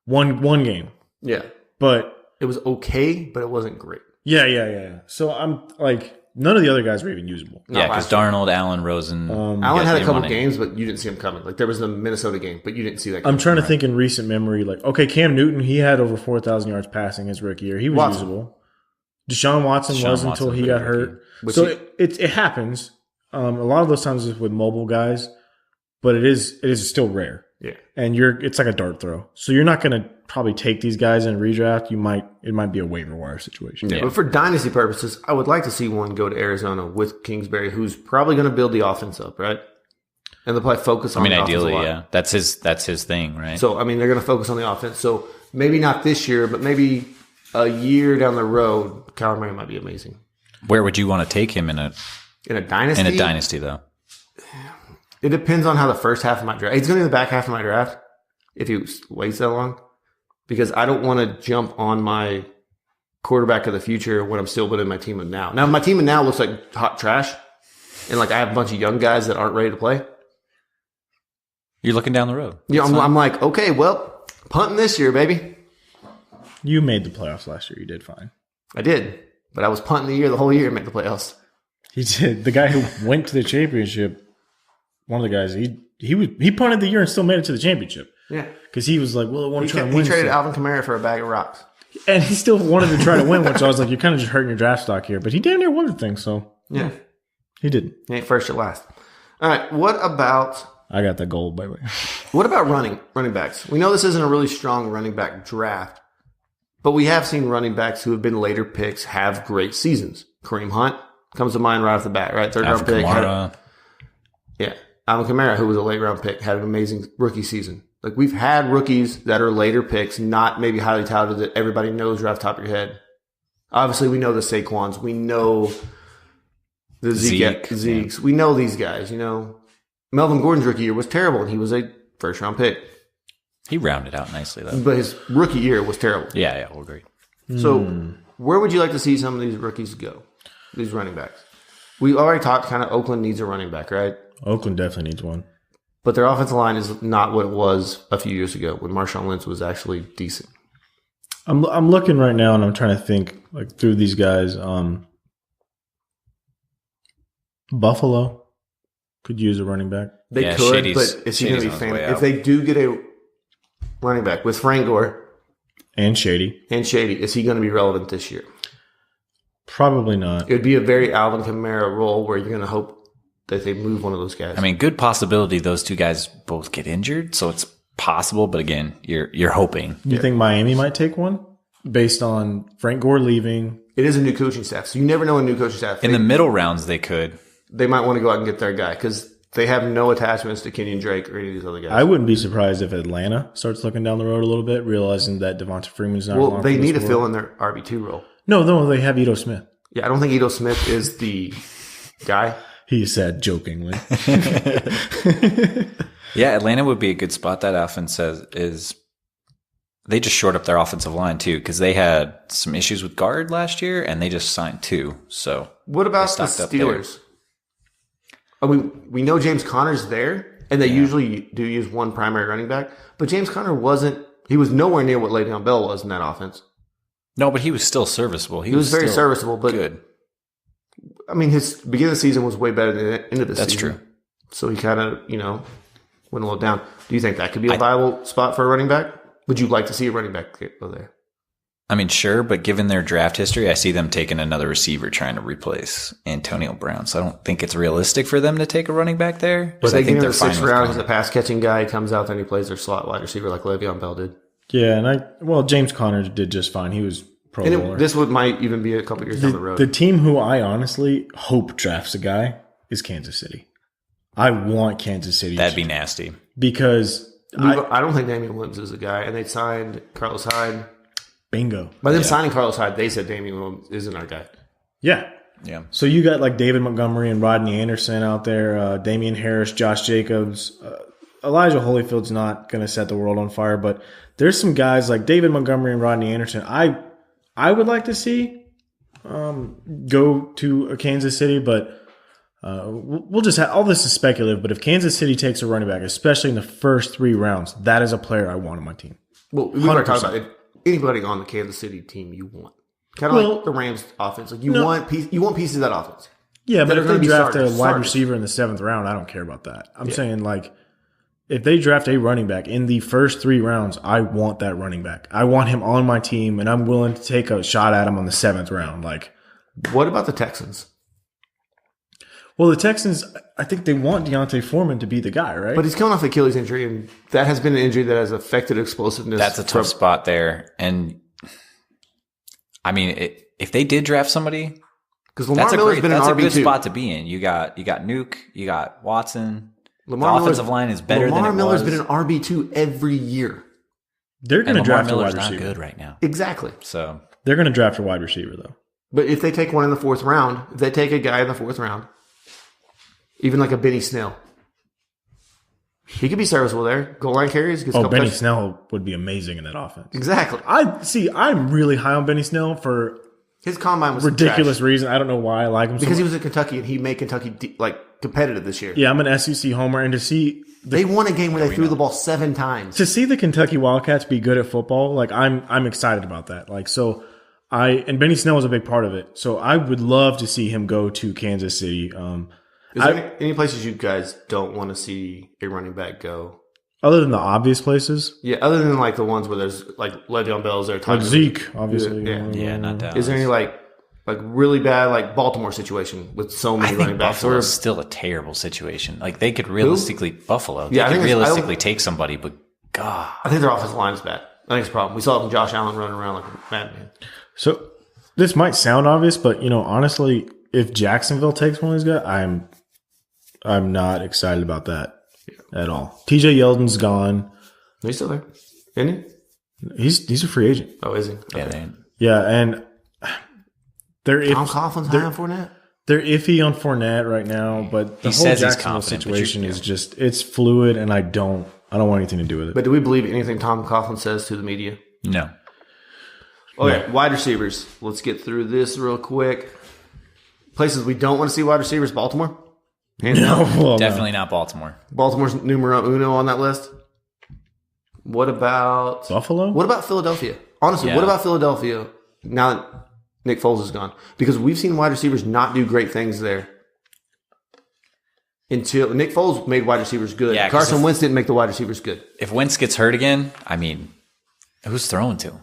One game. Yeah. But It was okay, but it wasn't great. yeah. So I'm like none of the other guys were even usable. Yeah, because last year. Darnold, Allen, Rosen. Allen had a they couple won it. games, but you didn't see him coming. Like, there was the Minnesota game, but you didn't see that I'm coming. trying to think in recent memory, like, okay, Cam Newton, he had over 4,000 yards passing his rookie year. He was Watson. usable. Deshaun Watson Deshaun was until Watson he was got a hurt. rookie. But So he- it happens. A lot of those times it's with mobile guys, but it is still rare. Yeah. And it's like a dart throw. So you're not going to probably take these guys in redraft. It might be a waiver wire situation. Yeah. But for dynasty purposes, I would like to see one go to Arizona with Kingsbury, who's probably going to build the offense up, right? And they'll probably focus on I mean, the ideally, offensive line. yeah. That's his thing, right? So, I mean, they're going to focus on the offense. So maybe not this year, but maybe a year down the road, Kyler Murray might be amazing. Where would you want to take him in a dynasty? though? It depends on how the first half of my draft. He's going to be the back half of my draft if he waits that long, because I don't want to jump on my quarterback of the future when I'm still building my team of now. Now, if my team of now looks like hot trash, and like I have a bunch of young guys that aren't ready to play. You're looking down the road. Yeah, I'm like, okay, well, punting this year, baby. You made the playoffs last year. You did fine. I did, but I was punting the whole year, and made the playoffs. He did. The guy who went to the championship, one of the guys, he punted the year and still made it to the championship. Yeah, Because he was like, well, I want to try and he win. traded still. Alvin Kamara for a bag of rocks. And he still wanted to try to win, which I was like, you're kind of just hurting your draft stock here. But he damn near won the thing, so Yeah, he didn't. he ain't first or last. All right, what about I got the gold, by the way. running backs? We know this isn't a really strong running back draft, but we have seen running backs who have been later picks have great seasons. Kareem Hunt comes to mind right off the bat, right? Third round pick. Kamara. Yeah. Alvin Kamara, who was a late round pick, had an amazing rookie season. Like, we've had rookies that are later picks, not maybe highly touted that everybody knows right off the top of your head. Obviously, we know the Saquons. We know the Zeke's. We know these guys, you know. Melvin Gordon's rookie year was terrible, and he was a first round pick. He rounded out nicely, though. But his rookie year was terrible. Yeah, we'll agree. So, where would you like to see some of these rookies go? These running backs. We already talked kind of Oakland needs a running back, right? Oakland definitely needs one. But their offensive line is not what it was a few years ago when Marshawn Lynch was actually decent. I'm looking right now and I'm trying to think like through these guys. Buffalo could use a running back. They Yeah, could, Shady's- but is he going to be Shady's on his way famous? out. If they do get a running back with Frank Gore And Shady. and Shady, is he going to be relevant this year? Probably not. It would be a very Alvin Kamara role where you're going to hope that they move one of those guys. I mean, good possibility those two guys both get injured, so it's possible. But again, you're hoping. You think Miami might take one based on Frank Gore leaving? it is a new coaching staff, so you never know a new coaching staff. In the middle rounds, they could. They might want to go out and get their guy because they have no attachments to Kenyon Drake or any of these other guys. I wouldn't be surprised if Atlanta starts looking down the road a little bit, realizing that Devonta Freeman's not. well, they need to fill in their RB2 role. No, they have Ito Smith. Yeah, I don't think Ito Smith is the guy. He said jokingly. Yeah, Atlanta would be a good spot. That offense is they just shored up their offensive line too because they had some issues with guard last year, and they just signed 2. So What about the stocked up there. Steelers? I mean, we know James Conner's there, and they usually do use one primary running back. But James Conner he was nowhere near what Le'Veon Bell was in that offense. No, but he was still serviceable. He was very serviceable, but good. I mean, his beginning of the season was way better than the end of the season. That's true. So he kind of, went a little down. Do you think that could be a viable spot for a running back? Would you like to see a running back go there? I mean, sure, but given their draft history, I see them taking another receiver trying to replace Antonio Brown. So I don't think it's realistic for them to take a running back there. But they think give him they're the fine 6th with round Conner. as a pass-catching guy. He comes out, then he plays their slot wide receiver like Le'Veon Bell did. Yeah, and James Conner did just fine. He was Pro Bowler. This might even be a couple years down the road. The team who I honestly hope drafts a guy is Kansas City. I want Kansas City. That'd be nasty. Because I don't think Damian Williams is a guy, and they signed Carlos Hyde. Bingo. By them signing Carlos Hyde, they said Damian Williams isn't our guy. Yeah. Yeah. So you got like David Montgomery and Rodney Anderson out there, Damian Harris, Josh Jacobs. Elijah Holyfield's not going to set the world on fire, but there's some guys like David Montgomery and Rodney Anderson I would like to see go to a Kansas City, but we'll just have all this is speculative. But if Kansas City takes a running back, especially in the first 3 rounds, that is a player I want on my team. Well, we were talking about anybody on the Kansas City team you want. Kind of like the Rams offense. Like you want pieces of that offense. Yeah, but if they draft a wide starters. receiver in the 7th round, I don't care about that. I'm saying like if they draft a running back in the first 3 rounds, I want that running back. I want him on my team, and I'm willing to take a shot at him on the 7th round. Like, what about the Texans? Well, the Texans, I think they want Deontay Foreman to be the guy, right? But he's coming off Achilles injury, and that has been an injury that has affected explosiveness. That's a tough spot there. And I mean, if they did draft somebody, because Lamar Miller's been an RB2. That's a good spot to be in. You got Nuke, you got Watson. Lamar the offensive line is better than it was. Lamar Miller's been an RB2 every year. They're going to draft a wide Miller's receiver. not good right now. Exactly. So they're going to draft a wide receiver, though. But if they take one in the 4th round, if they take a guy in the 4th round, even like a Benny Snell, he could be serviceable there. Goal line carries. Benny Snell would be amazing in that offense. Exactly. I'm really high on Benny Snell for his combine was ridiculous trash. reason. I don't know why I like him because he was in Kentucky and he made Kentucky competitive this year. Yeah, I'm an SEC homer, and to see they won a game where they threw the ball 7 times. To see the Kentucky Wildcats be good at football, like I'm excited about that. Like so, and Benny Snell was a big part of it. So I would love to see him go to Kansas City. Is there any places you guys don't want to see a running back go? Other than the obvious places? Yeah, other than like the ones where there's like Le'Veon Bell's there. Like Zeke, obviously. Yeah, not Dallas. Is there any like really bad like Baltimore situation with so many running backs? Buffalo is still a terrible situation. Like they could realistically Buffalo. They could realistically take somebody, but God, I think their offensive line is bad. I think it's a problem. We saw it from Josh Allen running around like a madman. So this might sound obvious, but honestly, if Jacksonville takes one of these guys, I'm not excited about that at all. TJ Yeldon's gone. He's still there, isn't he? He's a free agent. Oh, is he? Yeah, okay. And Tom Coughlin's high on Fournette. They're iffy on Fournette right now, but the whole Jacksonville situation is just it's fluid, and I don't want anything to do with it. But do we believe anything Tom Coughlin says to the media? No. Okay, wide receivers. Let's get through this real quick. Places we don't want to see wide receivers: Baltimore. Definitely not Baltimore. Baltimore's numero uno on that list. What about Buffalo? What about Philadelphia? Honestly, what about Philadelphia now that Nick Foles is gone? Because we've seen wide receivers not do great things there. Until Nick Foles made wide receivers good. Yeah, Carson Wentz didn't make the wide receivers good. If Wentz gets hurt again, I mean, who's throwing to?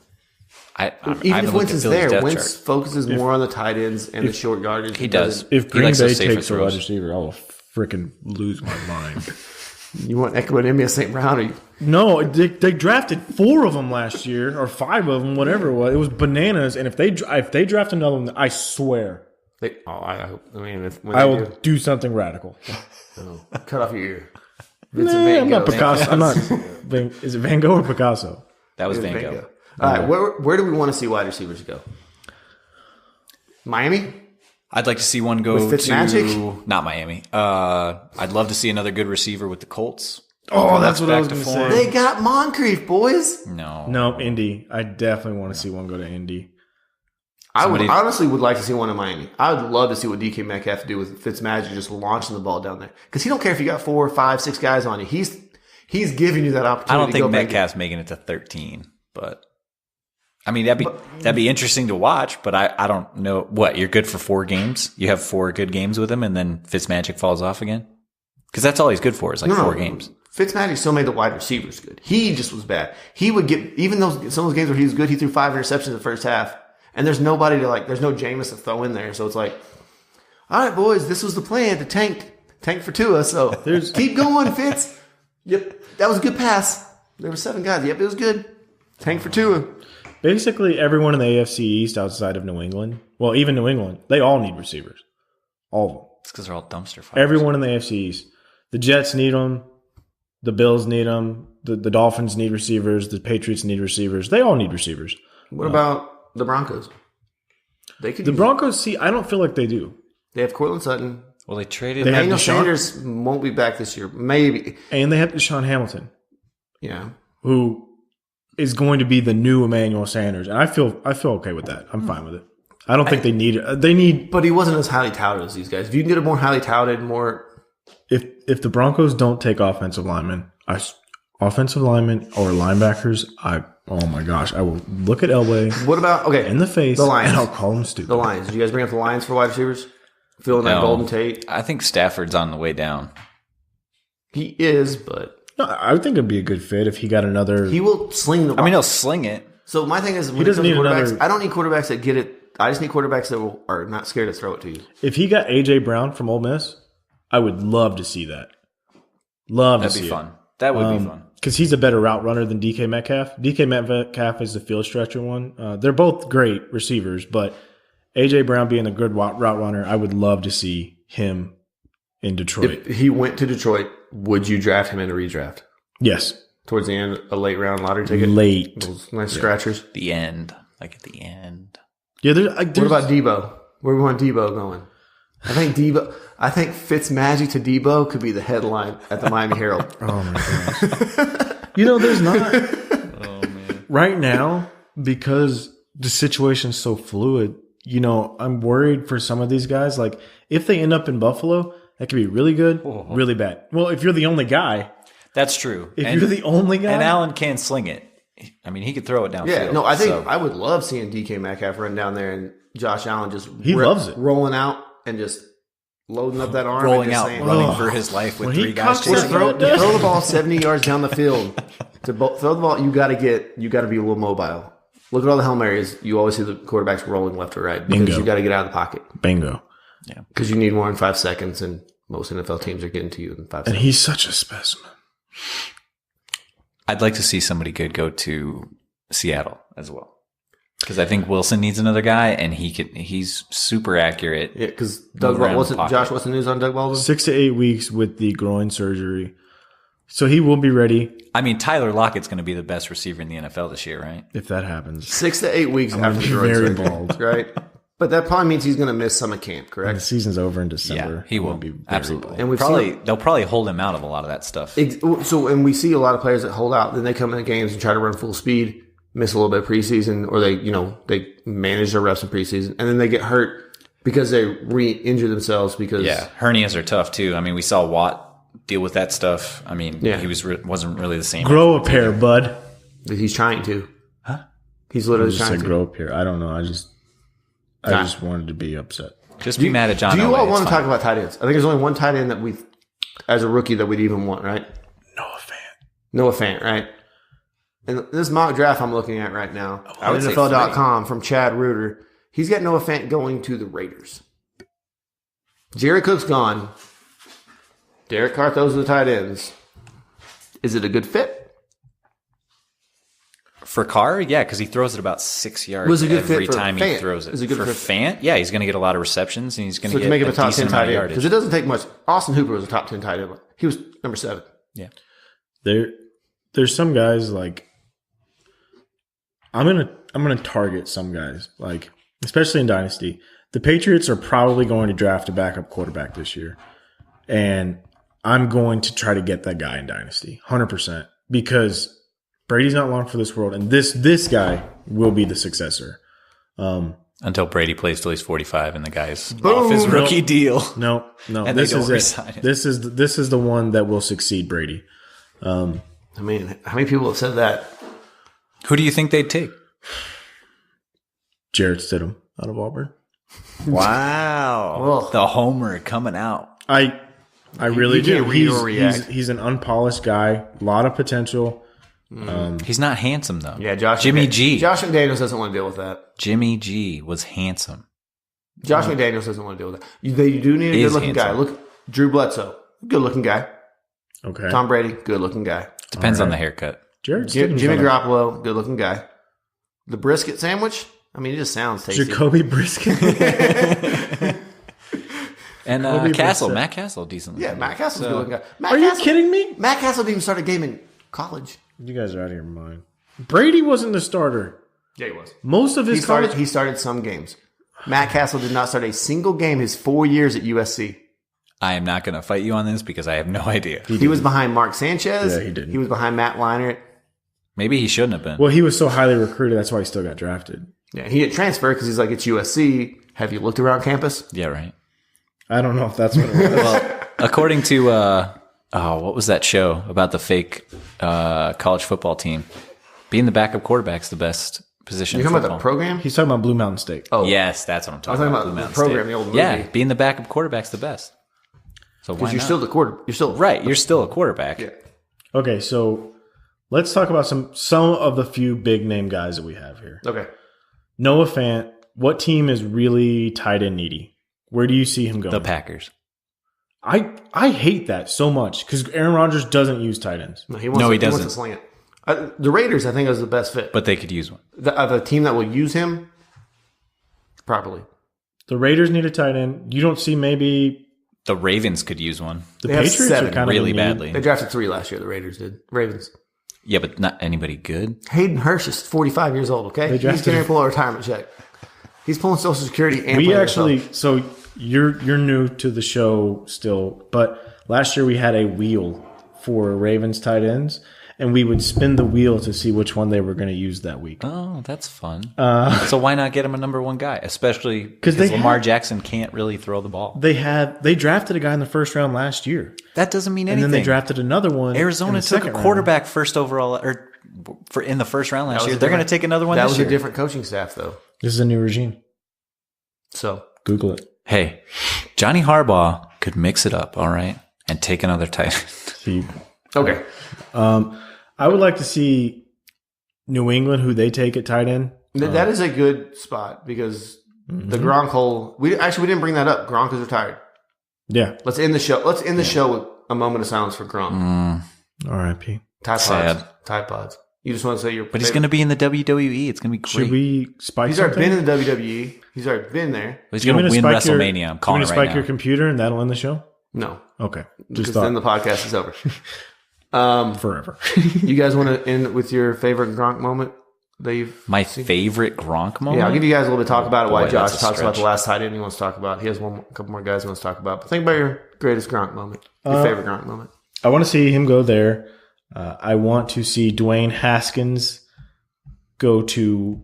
Even if Wentz is there, Wentz focuses more on the tight ends and the short yardage. He does. If Green Bay takes a wide receiver, I will freaking lose my mind. You want Equanimeous St. Brown? Or you? No, they drafted 4 of them last year, or 5 of them, whatever it was. It was bananas. And if they draft another one, I swear, I will do something radical. Cut off your ear. I'm not Picasso. I'm not. Is it Van Gogh or Picasso? That was Van Gogh. All right, where do we want to see wide receivers go? Miami? I'd like to see one go with to not Miami. I'd love to see another good receiver with the Colts. Oh, that's what I was going to say. They got Moncrief, boys. No, Indy. I definitely want to see one go to Indy. I honestly would like to see one in Miami. I would love to see what DK Metcalf do with Fitzmagic just launching the ball down there. Because he don't care if you got 4, 5, 6 guys on you. He's giving you that opportunity. I don't think Metcalf's making it to 13, but I mean that'd be interesting to watch. But I don't know what you're good for 4 games. You have 4 good games with him, and then Fitzmagic falls off again. Because that's all he's good for is 4 games. Fitzmagic still made the wide receivers good. He just was bad. He would get some of those games where he was good. He threw 5 interceptions in the first half. And there's nobody to there's no Jameis to throw in there. So it's like, all right, boys, this was the plan to tank for Tua. So keep going, Fitz. Yep, that was a good pass. There were 7 guys. Yep, it was good. Tank for Tua. Basically, everyone in the AFC East outside of New England, well, even New England, they all need receivers. All of them. It's because they're all dumpster fires. Everyone in the AFC East. The Jets need them. The Bills need them. The Dolphins need receivers. The Patriots need receivers. They all need receivers. What about the Broncos? The Broncos, I don't feel like they do. They have Cortland Sutton. Well, they traded. Emmanuel Sanders won't be back this year. Maybe. And they have Deshaun Hamilton. Yeah. Who is going to be the new Emmanuel Sanders. And I feel okay with that. I'm fine with it. I don't think they need it. But he wasn't as highly touted as these guys. If you can get a more highly touted, more. If the Broncos don't take offensive linemen or linebackers, oh my gosh, I will look at Elway. What about in the face? The Lions. And I'll call them stupid. The Lions. Did you guys bring up the Lions for wide receivers? Feeling that Golden Tate. I think Stafford's on the way down. He is, but no, I would think it'd be a good fit if he got another. He will sling the ball. I mean, he'll sling it. So my thing is, when he doesn't need quarterbacks, I don't need quarterbacks that get it. I just need quarterbacks that are not scared to throw it to you. If he got A.J. Brown from Ole Miss, I would love to see that. That'd be fun. That would be fun. Because he's a better route runner than DK Metcalf. DK Metcalf is the field stretcher one. They're both great receivers, but A.J. Brown being a good route runner, I would love to see him in Detroit. If he went to Detroit, would you draft him in a redraft? Yes. Towards the end, a late round lottery ticket? Late. Those nice scratchers? The end. Like at the end. Yeah. What about Debo? Where we want Debo going? I think Fitzmagic to Debo could be the headline at the Miami Herald. Oh my gosh. There's not. Oh man. Right now, because the situation's so fluid, I'm worried for some of these guys. Like, if they end up in Buffalo, that could be really good, really bad. Well, if you're the only guy. That's true. If you're the only guy. And Allen can sling it. I mean, he could throw it downfield. Yeah, no, I think I would love seeing DK Metcalf run down there and Josh Allen just loves it. Rolling out and just loading up that arm. Rolling and just out, running for his life with 3 guys chasing him. Throw the ball 70 yards down the field. To throw the ball, you got to be a little mobile. Look at all the Hail Marys. You always see the quarterbacks rolling left or right because you got to get out of the pocket. Bingo. Yeah. Because you need more in 5 seconds, and most NFL teams are getting to you in 5 seconds. And he's such a specimen. I'd like to see somebody good go to Seattle as well. Because I think Wilson needs another guy, and he's super accurate. Yeah, because what's the news on Doug Baldwin? 6 to 8 weeks with the groin surgery. So he will be ready. I mean, Tyler Lockett's going to be the best receiver in the NFL this year, right? If that happens. 6 to 8 weeks after the groin surgery. Bald. Right? But that probably means he's going to miss some of camp, correct? When the season's over in December. Yeah, he will be absolutely. Bald. And they'll probably hold him out of a lot of that stuff. And we see a lot of players that hold out, then they come in the games and try to run full speed, miss a little bit of preseason, or they manage their reps in preseason, and then they get hurt because they re-injure themselves because hernias are tough too. I mean, we saw Watt deal with that stuff. I mean, he wasn't really the same. Grow a pair, bud. He's trying to. Huh? He's literally trying to grow a pair. I don't know. I just wanted to be upset. Just be mad at John. Do you Elway, all want to talk about tight ends? I think there's only one tight end that as a rookie, that we'd even want, right? Noah Fant, right? And this mock draft I'm looking at right now, on NFL.com from Chad Reuter, he's got Noah Fant going to the Raiders. Jared Cook's gone. Derek Carr, those are the tight ends. Is it a good fit? For Carr, yeah, because he throws it about 6 yards every time he throws it. Is it good for Fant? Yeah, he's going to get a lot of receptions, and he's going to get make him a top 10 decent tight amount of end. yardage. Because it doesn't take much. Austin Hooper was a top 10 tight end. He was number 7. Yeah. There's some guys like I'm gonna target some guys, like especially in Dynasty. The Patriots are probably going to draft a backup quarterback this year. And I'm going to try to get that guy in Dynasty, 100%, because Brady's not long for this world, and this guy will be the successor. Until Brady plays till he's 45 and the guy's off his rookie deal. No. And This they don't is resign it. him. This is the one that will succeed Brady. I mean, how many people have said that? Who do you think they'd take? Jarrett Stidham out of Auburn. Wow. Well, The homer coming out. I really you do. can't read or react. He's an unpolished guy. A lot of potential. He's not handsome, though. yeah, Jimmy G. Josh McDaniels doesn't want to deal with that. Jimmy G was handsome. Josh McDaniels doesn't want to deal with that. You do need a Is good-looking guy. handsome. Look, Drew Bledsoe, good-looking guy. Okay. Tom Brady, good-looking guy. Depends on Alright. the haircut. Jarrett Jimmy Stidham's Garoppolo, good-looking guy. The brisket sandwich, I mean, it just sounds tasty. Jacoby Brisket. And Kobe Castle, Brissett. Matt Castle, decently. Yeah, Matt Castle's a good-looking guy. Matt Are you Castle- kidding me? Matt Castle didn't even start a game in college. You guys are out of your mind. Brady wasn't the starter. Yeah, he was. Most of his college. He started some games. Matt Castle did not start a single game his 4 years at USC. I am not going to fight you on this because I have no idea. He was behind Mark Sanchez. Yeah, he didn't. He was behind Matt Leinart. Maybe he shouldn't have been. Well, he was so highly recruited. That's why he still got drafted. Yeah, he didn't transfer because he's like, it's USC. Have you looked around campus? Yeah, right. I don't know if that's what it was. Well, according to what was that show about the fake college football team? Being the backup quarterback's the best position. You're in talking about football. the program? He's talking about Blue Mountain State. Oh, Yes, that's what I'm I talking was talking about. about Blue the Mountain program, State. the old movie. Yeah, being the backup quarterback's the best. So why Because you're not? still the quarter. You're still Right, you're still a quarterback. Yeah. Okay, so let's talk about some of the few big name guys that we have here. Okay. Noah Fant, what team is really tight end needy? Where do you see him going? The Packers. I hate that so much because Aaron Rodgers doesn't use tight ends. No, No, wants he to doesn't. sling it. The Raiders, I think, is the best fit. But they could use one. The team that will use him properly. The Raiders need a tight end. You don't see maybe The Ravens could use one. the They have Patriots seven are kind really of in need. badly. They drafted 3 last year. The Raiders did. Ravens. Yeah, but not anybody good. Hayden Hurst is 45 years old. Okay, he's drafted going him. to pull a retirement check. He's pulling Social Security. And We playing actually, NFL. so you're new to the show still, but last year we had a wheel for Ravens tight ends, and we would spin the wheel to see which one they were going to use that week. Oh, that's fun. So why not get him a number one guy? Especially because they Lamar have- Jackson can't really throw the ball. They drafted a guy in the first round last year, That doesn't mean and anything. then they drafted another one. in Arizona the took a second round. quarterback first overall, or in the first round last was year. a They're going to different- take another one That this was year. a different coaching staff, though. This is a new regime. So Google it. Hey, Johnny Harbaugh could mix it up, all right, and take another tight end. See, okay, I would like to see New England who they take at tight end. that is a good spot because the Gronk hole. We didn't bring that up. Gronk is retired. Yeah, Let's end the show. Let's end the show with a moment of silence for Gronk. R.I.P. Tide Sad. Pods. Tide Pods. You just want to say your. But he's going to be in the WWE. It's going to be great. Should we spike? He's already something? been in the WWE. He's already been there. He's You going want to me win spike your- WrestleMania. I'm calling you it want me to right spike your now. computer and that'll end the show. No, Okay, because just then thought the podcast is over. forever. You guys want to end with your favorite Gronk moment that you've My favorite Gronk moment? Yeah, I'll give you guys a little bit to talk about it. Why Boy, Josh that's a talks about stretch. the last tight end he wants to talk about. He has a couple more guys he wants to talk about. But think about your greatest Gronk moment. Your favorite Gronk moment. I want to see him go there. I want to see Dwayne Haskins go to.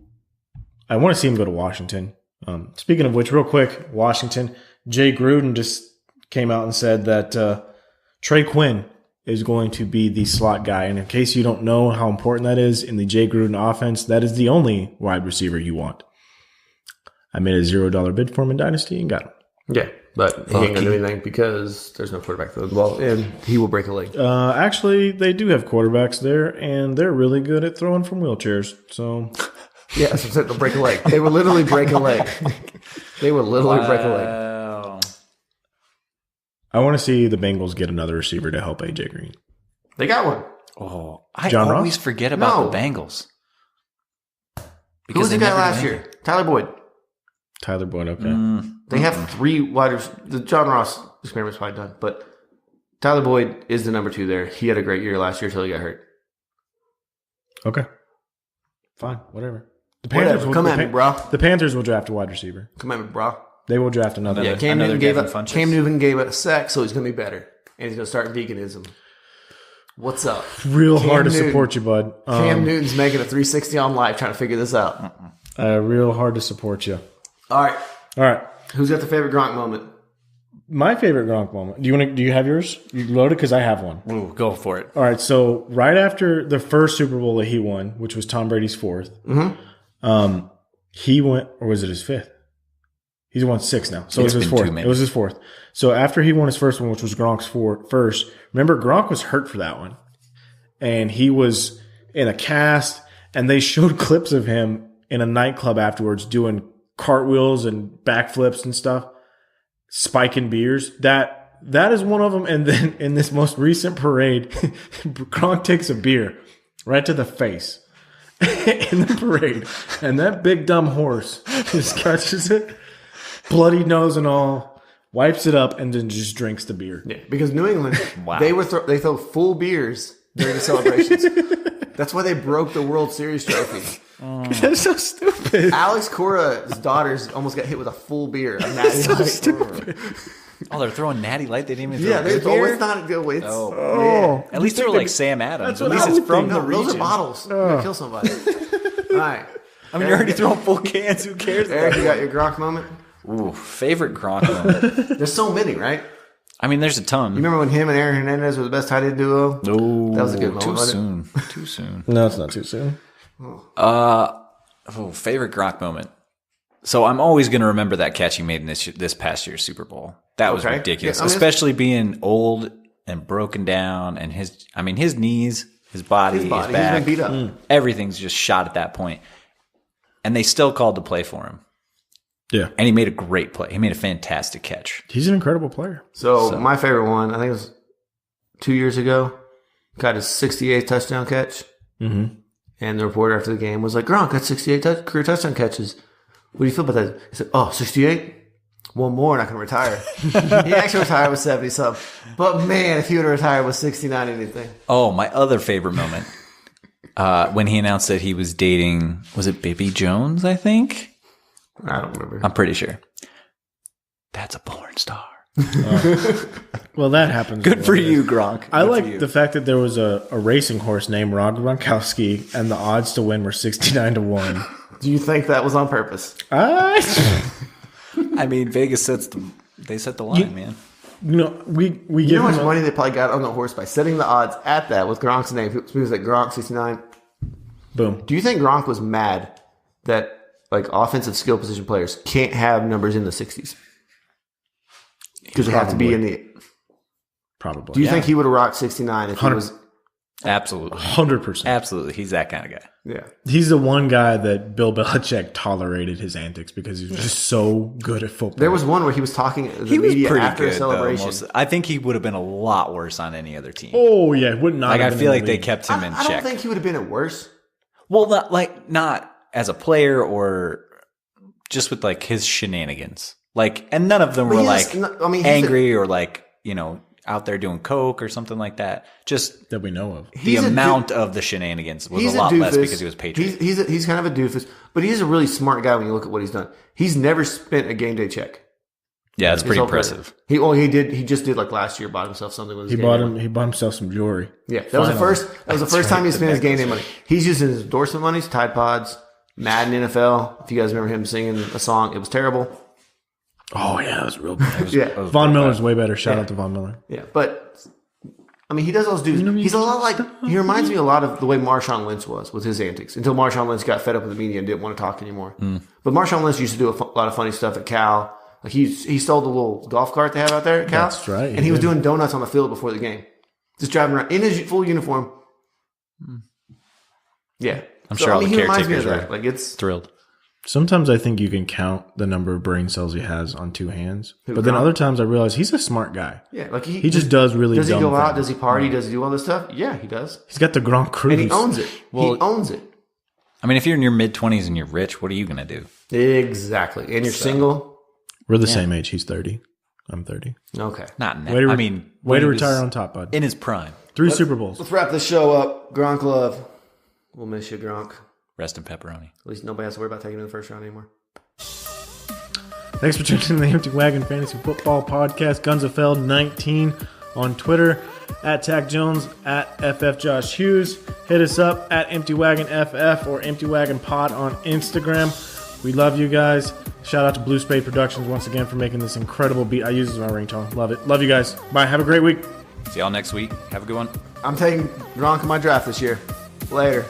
I want to see him go to Washington. Speaking of which, real quick, Washington. Jay Gruden just came out and said that Trey Quinn is going to be the slot guy. And in case you don't know how important that is in the Jay Gruden offense, that is the only wide receiver you want. I made a $0 bid for him in Dynasty and got him. Yeah, but he ain't going to do anything because there's no quarterback to throw the ball, and he will break a leg. Actually, they do have quarterbacks there, and they're really good at throwing from wheelchairs. So Yeah, that's what I'm saying. They'll break a leg. They will literally break a leg. They will literally break a leg. Wow. I want to see the Bengals get another receiver to help AJ Green. They got one. Oh, I John always Ross? forget about No. the Bengals. Who was they the guy never last do year? anything. Tyler Boyd. Tyler Boyd, okay. They have 3 wide receivers. The John Ross experiment's probably done, but Tyler Boyd is the number 2 there. He had a great year last year until he got hurt. Okay. Fine, whatever. The Whatever. Come the at me, bro. The Panthers will draft a wide receiver. Come at me, bro. They will draft another. Yeah, Cam Another Newton gave Devin up. Funchess. Cam Newton gave up a sack, so he's going to be better, and he's going to start veganism. What's up? Real Cam hard to Newton. support you, bud. Cam Newton's making a 360 on live, trying to figure this out. Real hard to support you. All right. All right. Who's got the favorite Gronk moment? My favorite Gronk moment. Do you have yours? You loaded? Because I have one. Ooh, go for it. All right. So right after the first Super Bowl that he won, which was Tom Brady's fourth, he went, or was it his fifth? He's won 6 now. So it was his fourth. It was his fourth. So after he won his first one, which was Gronk's first, remember Gronk was hurt for that one. And he was in a cast, and they showed clips of him in a nightclub afterwards doing cartwheels and backflips and stuff, spiking beers. That is one of them. And then in this most recent parade, Gronk takes a beer right to the face in the parade. And that big dumb horse just catches it, bloody nose and all, wipes it up, and then just drinks the beer. Yeah, because New England, they throw full beers during the celebrations. That's why they broke the World Series trophy. That's so stupid. Alex Cora's daughters almost got hit with a full beer. Stupid. Oh, they're throwing Natty Light. They didn't even throw it's beer? always not good. At least they were like Sam Adams. At least it's from the region. Those are bottles. You're going to kill somebody. All right. I mean, you're already throwing full cans. Who cares? Eric, you got your Gronk moment? Ooh, favorite Gronk moment. There's so many, right? I mean, there's a ton. You remember when him and Aaron Hernandez were the best tight end duo? No. That was a good moment. Too soon. No, it's not too soon. Favorite Gronk moment. So I'm always going to remember that catch he made in this past year's Super Bowl. That was ridiculous, especially being old and broken down, and his knees, his body, his back, he's been beat up. Everything's just shot at that point. And they still called the play for him. Yeah. And he made a great play. He made a fantastic catch. He's an incredible player. So my favorite one, I think it was 2 years ago, got his 68th touchdown catch. Mm-hmm. And the reporter after the game was like, Gronk got 68 career touchdown catches. What do you feel about that? He said, 68? One more and I can retire. He actually retired with 70-something. But man, if he would have retired with 69 anything. Oh, my other favorite moment. When he announced that he was dating, was it Bibi Jones, I think? I don't remember. I'm pretty sure. That's a porn star. Well, that happens. Good for you, Gronk. I like the fact that there was a racing horse named Rob Gronkowski, and the odds to win were 69-1. Do you think that was on purpose? I mean, Vegas set the line, man. We You give know how him much money they probably got on the horse by setting the odds at that with Gronk's name? It was like Gronk 69. boom. Do you think Gronk was mad that like offensive skill position players can't have numbers in the 60s? Because they have to be in the... Probably. Do you think he would have rocked 69 if he was... Absolutely. 100%. Absolutely. He's that kind of guy. Yeah. He's the one guy that Bill Belichick tolerated his antics because he was just so good at football. There was one where he was talking to the He was media pretty after a good, celebration. though. I think he would have been a lot worse on any other team. Oh, yeah. Would not Like, have I been feel in like the they league. kept him in I check. don't think he would have been at worse. Well, not as a player or just with like his shenanigans. Like, and none of them were like angry or like, out there doing coke or something like that. Just that we know of. The amount of the shenanigans was a lot less because he was Patriot. He's kind of a doofus, but he's a really smart guy when you look at what he's done. He's never spent a game day check. Yeah, it's pretty impressive. He just did like last year, bought himself something with his game day money. He bought himself some jewelry. Yeah, that was the first time he spent his game day money. He's using his endorsement monies, Tide Pods, Madden NFL. If you guys remember him singing a song, it was terrible. Oh yeah, that was real bad. Von Miller's way better. Shout out to Von Miller. Yeah, but I mean, he does those dudes. He's a lot like he reminds me a lot of the way Marshawn Lynch was with his antics until Marshawn Lynch got fed up with the media and didn't want to talk anymore. But Marshawn Lynch used to do a lot of funny stuff at Cal. Like he stole the little golf cart they have out there at Cal. That's right. And he was doing donuts on the field before the game, just driving around in his full uniform. Yeah, I'm sure all the caretakers are like it's thrilled. Sometimes I think you can count the number of brain cells he has on two hands. Who, but then Gronk? other times I realize he's a smart guy. Yeah, like he just does really Does he dumb go out? things. Does he party? Does he do all this stuff? Yeah, he does. He's got the Gronk cruise. And he owns it. He owns it. I mean, if you're in your mid-20s and you're rich, what are you going to do? Exactly. And you're single? We're the same age. He's 30. I'm 30. Okay. Not now. Way to retire on top, bud. In his prime. 3 Super Bowls. Let's wrap this show up. Gronk love. We'll miss you, Gronk. Rest in pepperoni. At least nobody has to worry about taking him in the first round anymore. Thanks for tuning in to the Empty Wagon Fantasy Football Podcast. GunsofFeld19 on Twitter, at Tack Jones, at FFJoshHughes. Hit us up at Empty Wagon FF or Empty Wagon Pod on Instagram. We love you guys. Shout out to Blue Spade Productions once again for making this incredible beat. I use this as my ringtone. Love it. Love you guys. Bye. Have a great week. See y'all next week. Have a good one. I'm taking Gronk in my draft this year. Later.